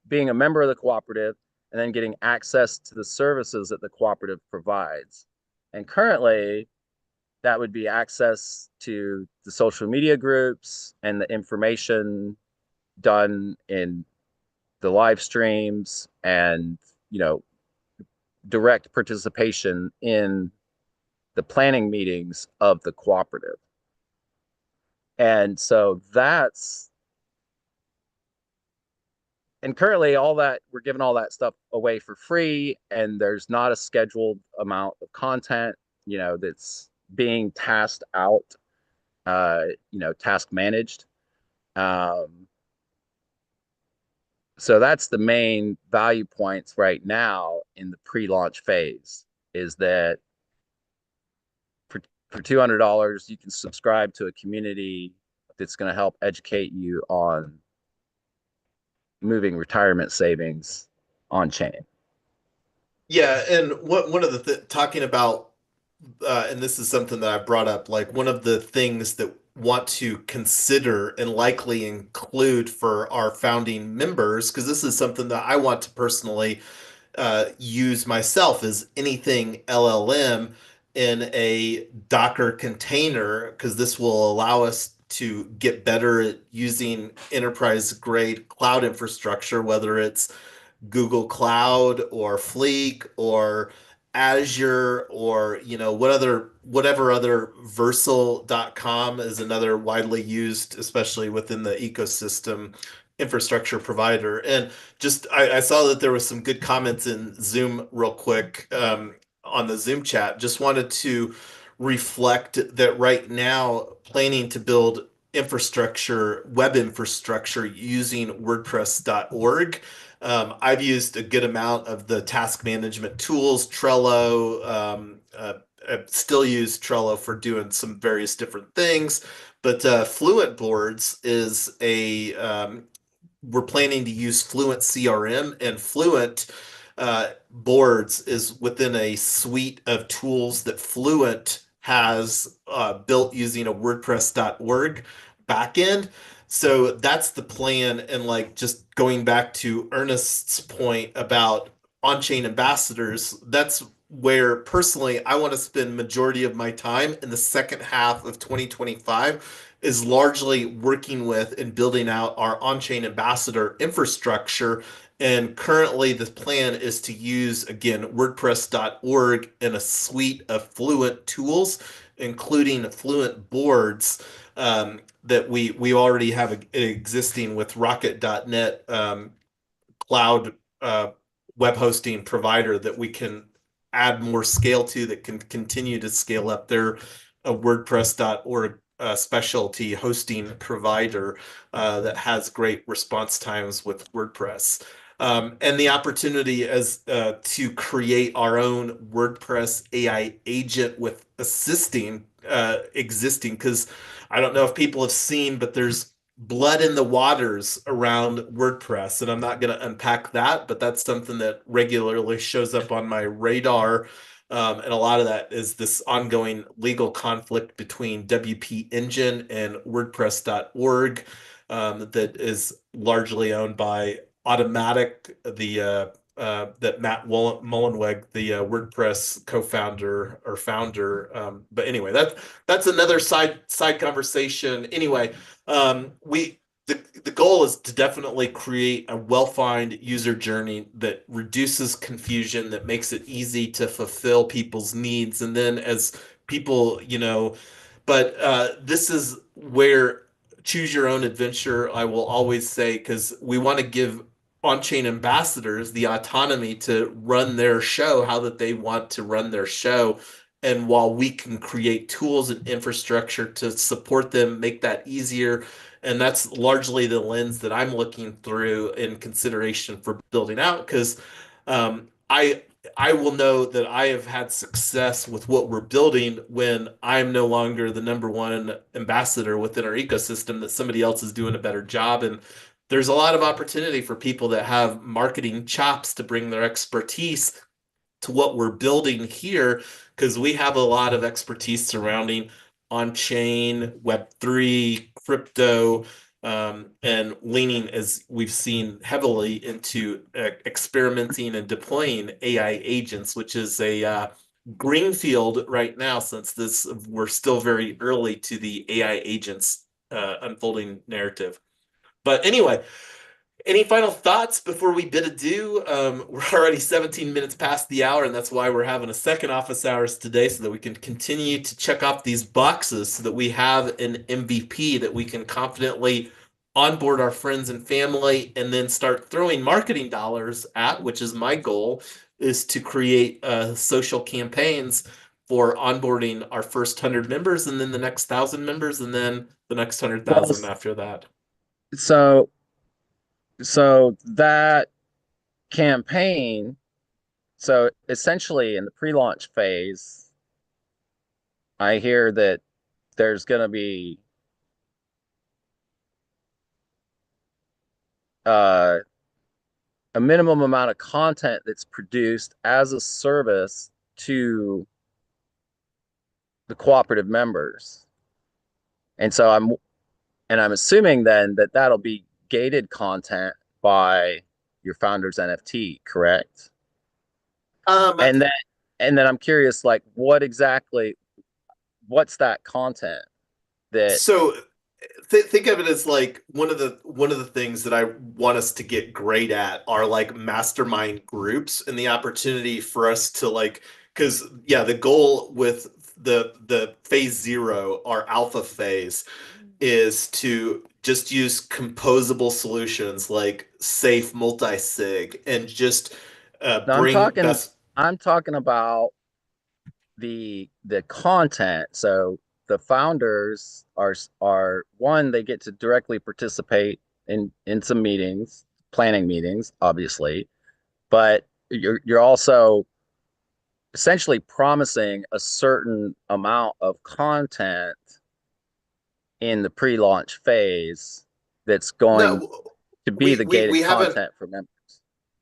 being a member of the cooperative and then getting access to the services that the cooperative provides. And currently, that would be access to the social media groups and the information done in the live streams and, you know, direct participation in the planning meetings of the cooperative. And so and currently all that we're giving all that stuff away for free, and there's not a scheduled amount of content, that's being tasked out, task managed. Um, so that's the main value points right now in the pre-launch phase, is that for $200 you can subscribe to a community that's going to help educate you on moving retirement savings on chain. Yeah, and one of the talking about, and this is something that I brought up, like one of the things that want to consider and likely include for our founding members, because this is something that I want to personally use myself, is anything LLM in a Docker container, because this will allow us to get better at using enterprise grade cloud infrastructure, whether it's Google Cloud or Fleek or Azure, or whatever other Versal.com is another widely used, especially within the ecosystem infrastructure provider. And just I saw that there was some good comments in Zoom real quick, on the Zoom chat. Just wanted to reflect that right now planning to build web infrastructure using WordPress.org. I've used a good amount of the task management tools, Trello. I still use Trello for doing some various different things, but Fluent Boards is we're planning to use Fluent CRM, and Fluent Boards is within a suite of tools that Fluent has built using a WordPress.org backend. So that's the plan. And like just going back to Ernest's point about on-chain ambassadors, that's where personally I want to spend majority of my time in the second half of 2025, is largely working with and building out our on-chain ambassador infrastructure. And currently the plan is to use, again, WordPress.org and a suite of Fluent tools, including Fluent Boards, that we already have existing with Rocket.net cloud web hosting provider that we can add more scale to, that can continue to scale up. They're a WordPress.org specialty hosting provider that has great response times with WordPress. And the opportunity as to create our own WordPress AI agent with assisting existing, because I don't know if people have seen, but there's blood in the waters around WordPress. And I'm not going to unpack that, but that's something that regularly shows up on my radar. And a lot of that is this ongoing legal conflict between WP Engine and WordPress.org that is largely owned by Automatic, that Matt Mullenweg, the WordPress co-founder or founder. But anyway, that's another side conversation. Anyway, the goal is to definitely create a well-defined user journey that reduces confusion, that makes it easy to fulfill people's needs, and then as people, but this is where choose your own adventure, I will always say, because we want to give on-chain ambassadors the autonomy to run their show how that they want to run their show. And while we can create tools and infrastructure to support them, make that easier, and that's largely the lens that I'm looking through in consideration for building out, because I will know that I have had success with what we're building when I'm no longer the number one ambassador within our ecosystem, that somebody else is doing a better job. And there's a lot of opportunity for people that have marketing chops to bring their expertise to what we're building here, because we have a lot of expertise surrounding on-chain, Web3, crypto, and leaning, as we've seen, heavily into experimenting and deploying AI agents, which is a greenfield right now, since we're still very early to the AI agents unfolding narrative. But anyway, any final thoughts before we bid adieu? We're already 17 minutes past the hour, and that's why we're having a second office hours today, so that we can continue to check off these boxes, so that we have an MVP that we can confidently onboard our friends and family, and then start throwing marketing dollars at, which is my goal, is to create social campaigns for onboarding our first 100 members, and then the next 1,000 members, and then the next 100,000 after that. So that campaign, so essentially in the pre-launch phase, I hear that there's going to be a minimum amount of content that's produced as a service to the cooperative members. And so I'm assuming then that that'll be gated content by your founder's NFT, correct? And then I'm curious, like, what's that content that? So think of it as like one of the things that I want us to get great at are like mastermind groups, and the opportunity for us to like, because the goal with the phase 0, our alpha phase, is to just use composable solutions like safe multi-sig, and just No, bring best. I'm talking about the content. So the founders are one, they get to directly participate in some meetings, planning meetings, obviously, but you're also essentially promising a certain amount of content in the pre-launch phase that's going No, to be the gated we haven't. content for members.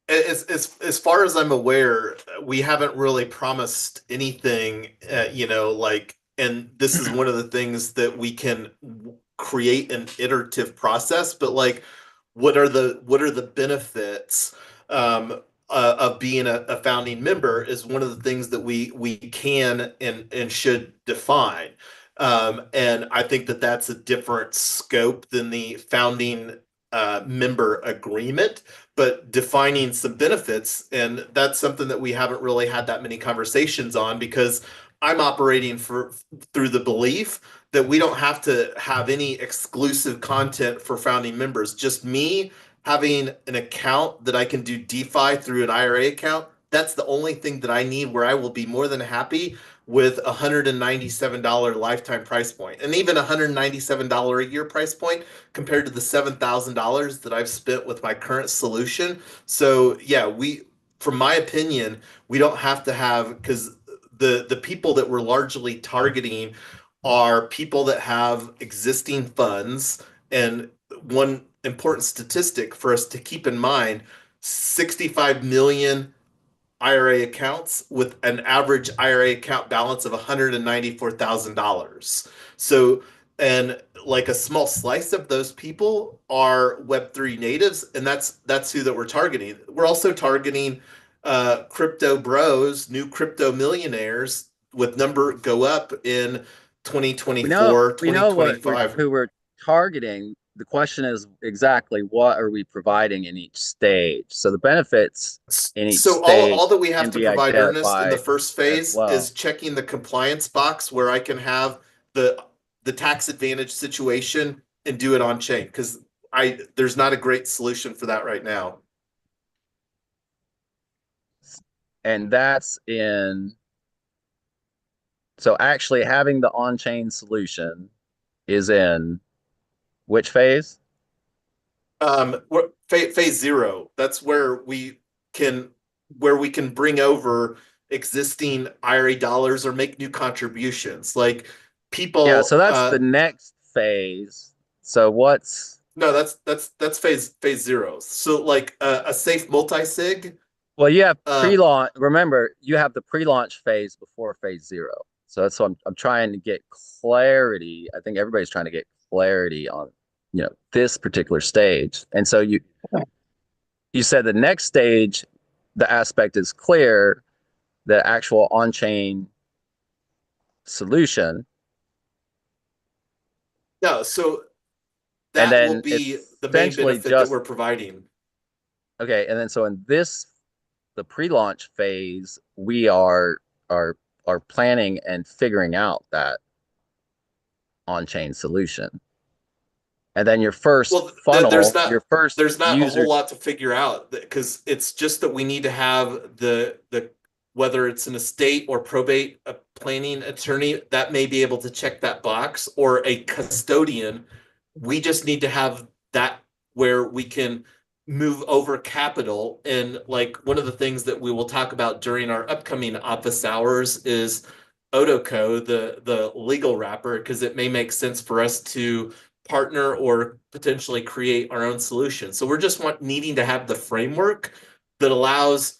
As far as I'm aware, we haven't really promised anything, like, and this is one of the things that we can create an iterative process, but like, what are the benefits of being a founding member is one of the things that we can and should define. And I think that that's a different scope than the founding member agreement, but defining some benefits. And that's something that we haven't really had that many conversations on, because I'm operating through the belief that we don't have to have any exclusive content for founding members. Just me having an account that I can do DeFi through an IRA account. That's the only thing that I need, where I will be more than happy with a $197 lifetime price point, and even a $197 a year price point compared to the $7,000 that I've spent with my current solution. So yeah, from my opinion, we don't have to have, because the people that we're largely targeting are people that have existing funds. And one important statistic for us to keep in mind: 65 million IRA accounts with an average IRA account balance of $194,000. So, and like a small slice of those people are Web3 natives, and that's who that we're targeting. We're also targeting crypto bros, new crypto millionaires with number go up in We know what 2025. who we're targeting. The question is exactly what are we providing in each stage? So the benefits in each So all stage that we have can to be provide Ernest in the identified first as phase well. is checking the compliance box where I can have the tax advantage situation and do it on chain, because I there's not a great solution for that right now. And that's in, so actually having the on-chain solution is in which phase? Phase zero. That's can where we can bring over existing IRA dollars or make new contributions. Like Yeah, so people, that's the next phase. So what's, no, that's phase zero. So like a safe multi-sig. well, you have Um, pre-launch. Remember, you have the pre-launch phase before phase zero. So that's what I'm trying to get clarity. I think everybody's trying to get clarity on, this particular stage. And so you said the next stage, the aspect is clear, the actual on-chain solution, no, so and that will then be it's the main essentially benefit that just we're providing. okay. And then so in the pre-launch phase, we are are planning and figuring out that on-chain solution. And then your first Well, funnel, your first there's not a whole user, lot to figure out, because it's just that we need to have the whether it's an estate or probate a planning attorney that may be able to check that box, or a custodian. We just need to have that where we can move over capital. And like one of the things that we will talk about during our upcoming office hours is Otoco, the legal wrapper, because it may make sense for us to partner or potentially create our own solution. So we're just needing to have the framework that allows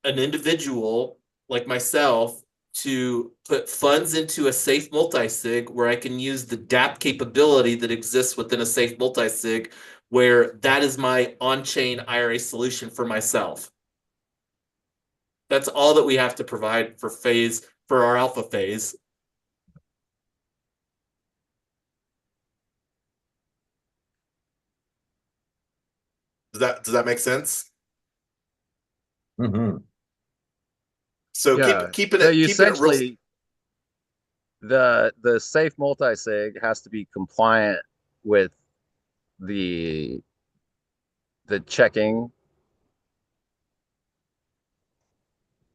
an individual like myself to put funds into a safe multi-sig, where I can use the DApp capability that exists within a safe multi-sig, where that is my on-chain IRA solution for myself. That's all that we have to provide for our alpha phase. Does that make sense? Mm-hmm. So yeah. keeping So it you real. essentially the safe multi-sig has to be compliant with the the checking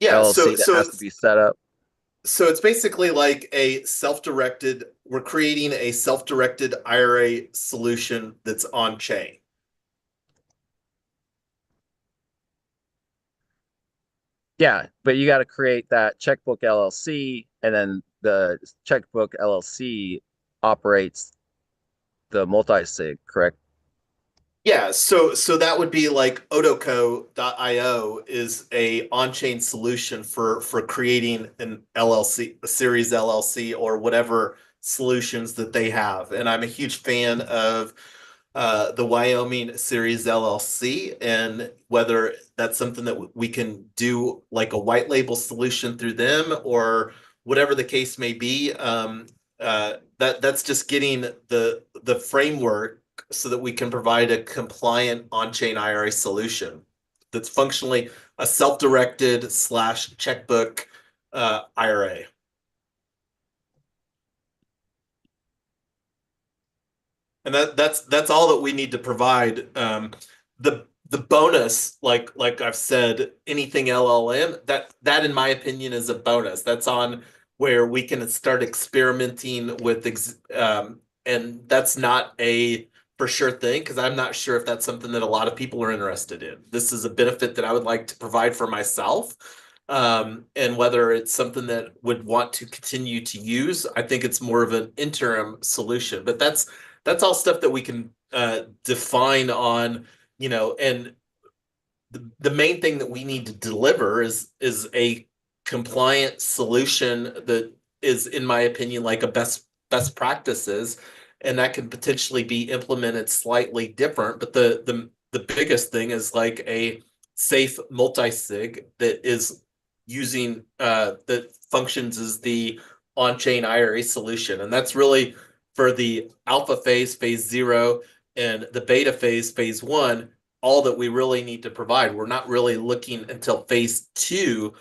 Yeah, LLC that has to be set up. so it's basically like we're creating a self-directed IRA solution that's on chain. Yeah, but you got to create that checkbook LLC, and then the checkbook LLC operates the multi-sig, correct? Yeah, so that would be like Otoco.io is a on-chain solution for creating an LLC, a series LLC, or whatever solutions that they have. And I'm a huge fan of the Wyoming series LLC, and whether that's something that we can do like a white label solution through them, or whatever the case may be. That's just getting the framework so that we can provide a compliant on-chain IRA solution that's functionally a self-directed / checkbook IRA. And that's all that we need to provide. The bonus, like I've said, anything LLM, that in my opinion is a bonus. That's on where we can start experimenting with and that's not a for sure thing, because I'm not sure if that's something that a lot of people are interested in. This is a benefit that I would like to provide for myself. And whether it's something that would want to continue to use, I think it's more of an interim solution. But that's all stuff that we can define on, and the main thing that we need to deliver is a compliant solution that is, in my opinion, like a best practices, and that can potentially be implemented slightly different. But the biggest thing is like a safe multi-sig that is using that functions as the on-chain IRA solution, and that's really for the alpha phase, phase zero, and the beta phase, phase one, all that we really need to provide. We're not really looking until phase two,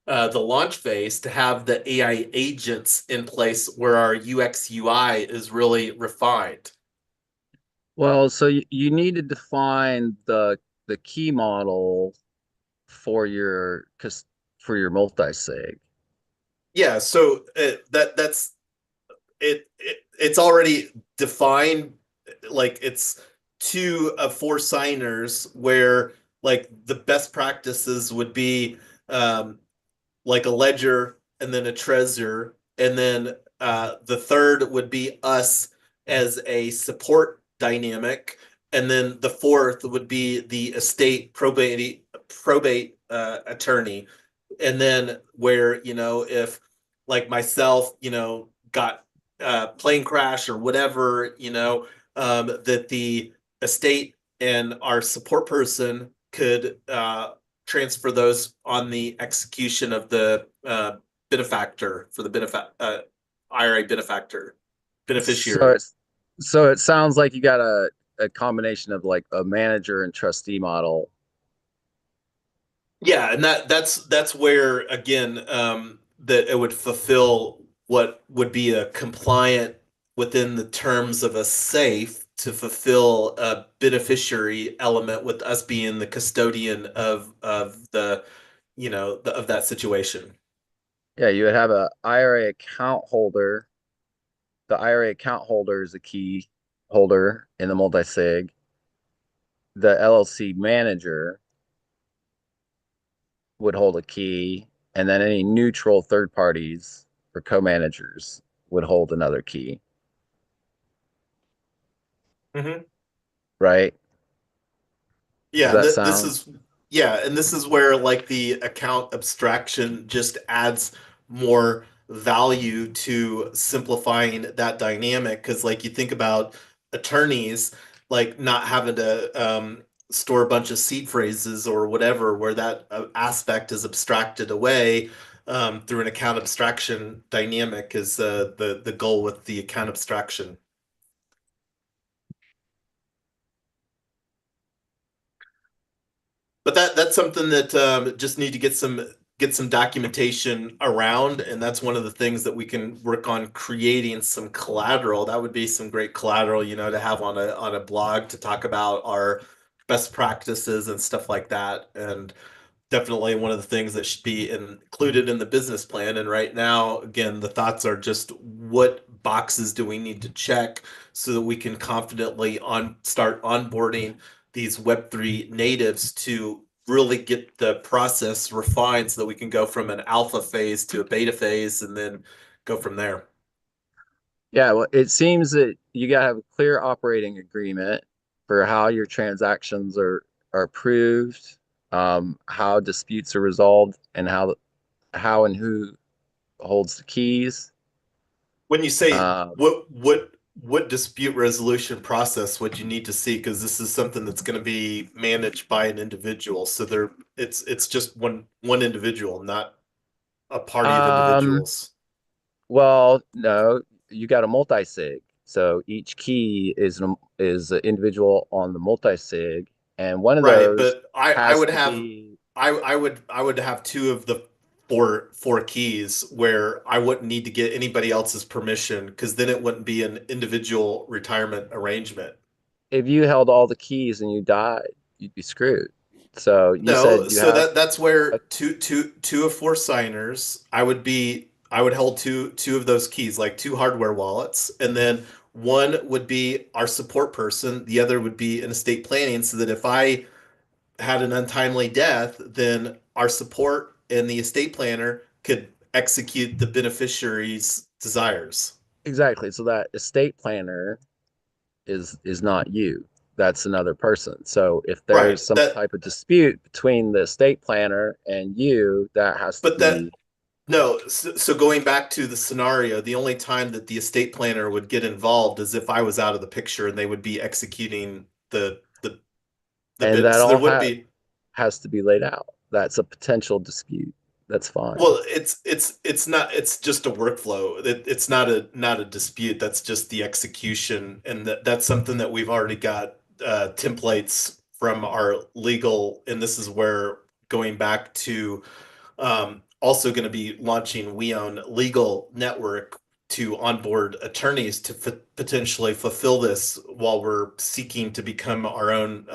the launch phase, to have the AI agents in place where our UX UI is really refined. Well, so you need to define the key model for your for your multi-sig. Yeah, so that's it's already defined. Like it's 2 of 4 signers, where like the best practices would be um, like a ledger and then a treasure, and then the third would be us as a support dynamic, and then the fourth would be the estate probate attorney. And then where, if like myself, got plane crash or whatever, that the estate and our support person could transfer those on the execution of the benefactor, for the IRA So beneficiary. it sounds like you got a combination of like a manager and trustee model. Yeah, and that's where again, that it would fulfill what would be a compliant within the terms of a safe, to fulfill a beneficiary element, with us being the custodian of the of that situation. Yeah, you would have a IRA account holder. The IRA account holder is a key holder in the multi-sig. The LLC manager would hold a key, and then any neutral third parties or co-managers would hold another key, Mm-hmm. right? Does Yeah, and that this sound? is yeah, and this is where like the account abstraction just adds more value to simplifying that dynamic. Because like you think about attorneys, like not having to store a bunch of seed phrases or whatever, where that aspect is abstracted away through an account abstraction dynamic, is the goal with the account abstraction. But that's something that just need to get some documentation around, and that's one of the things that we can work on, creating some collateral. That would be some great collateral, to have on a blog, to talk about our best practices and stuff like that. And definitely one of the things that should be included in the business plan. And right now, again, the thoughts are just, what boxes do we need to check so that we can confidently start onboarding these Web3 natives, to really get the process refined, so that we can go from an alpha phase to a beta phase, and then go from there. Yeah, well, it seems that you got to have a clear operating agreement for how your transactions are approved, how disputes are resolved, and how and who holds the keys. When you say Um, what dispute resolution process would you need to see? Because this is something that's going to be managed by an individual. So it's just one individual, not a party of um, individuals. well, no, you got a multi-sig. So each key is an individual on the multi-sig, and one of Right, those but I has would to have be I would have 2 of the four keys where I wouldn't need to get anybody else's permission because then it wouldn't be an individual retirement arrangement. If you held all the keys and you died, you'd be screwed. So you No, said you so have that's a, where two of four signers, I would hold two of those keys, like two hardware wallets, and then one would be our support person, the other would be an estate planning, so that if I had an untimely death, then our support and the estate planner could execute the beneficiary's desires. exactly. So that estate planner is not you. That's another person. So if Right. there's some That, type of dispute between the estate planner and you, that has to but that be No, so going back to the scenario, the only time that the estate planner would get involved is if I was out of the picture and they would be executing the and bit. that So there all would be, has to be laid out. That's a potential dispute. That's fine. well, it's not, it's just a workflow. It's not a dispute. That's just the execution, and that's something that we've already got templates from our legal, and this is where going back to also going to be launching We Own Legal Network to onboard attorneys to potentially fulfill this while we're seeking to become our own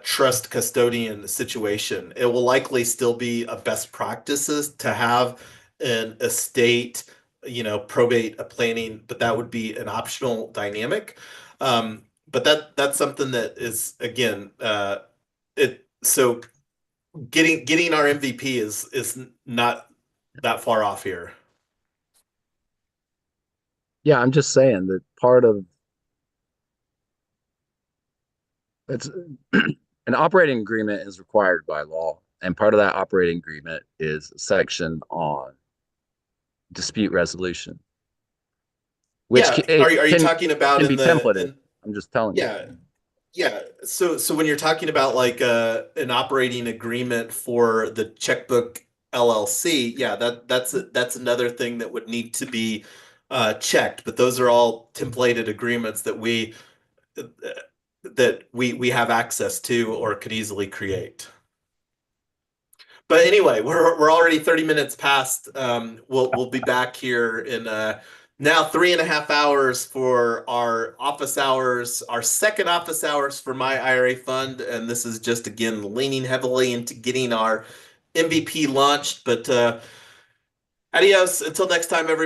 trust custodian situation. It will likely still be a best practices to have an estate, probate, a planning, but that would be an optional dynamic. But that's something that is again, it so getting our MVP is not that far off here. Yeah, I'm just saying that part of it's an operating agreement is required by law, and part of that operating agreement is a section on dispute resolution, which Yeah, it are you talking about can in be the templated. in I'm just telling you. yeah, yeah. So when you're talking about like an operating agreement for the checkbook LLC, yeah, that's another thing that would need to be checked. But those are all templated agreements that we have access to or could easily create. But anyway, we're already 30 minutes past. We'll be back here in now 3.5 hours for our office hours, our second office hours for my IRA fund, and this is just again leaning heavily into getting our MVP launched. But adios until next time, everybody.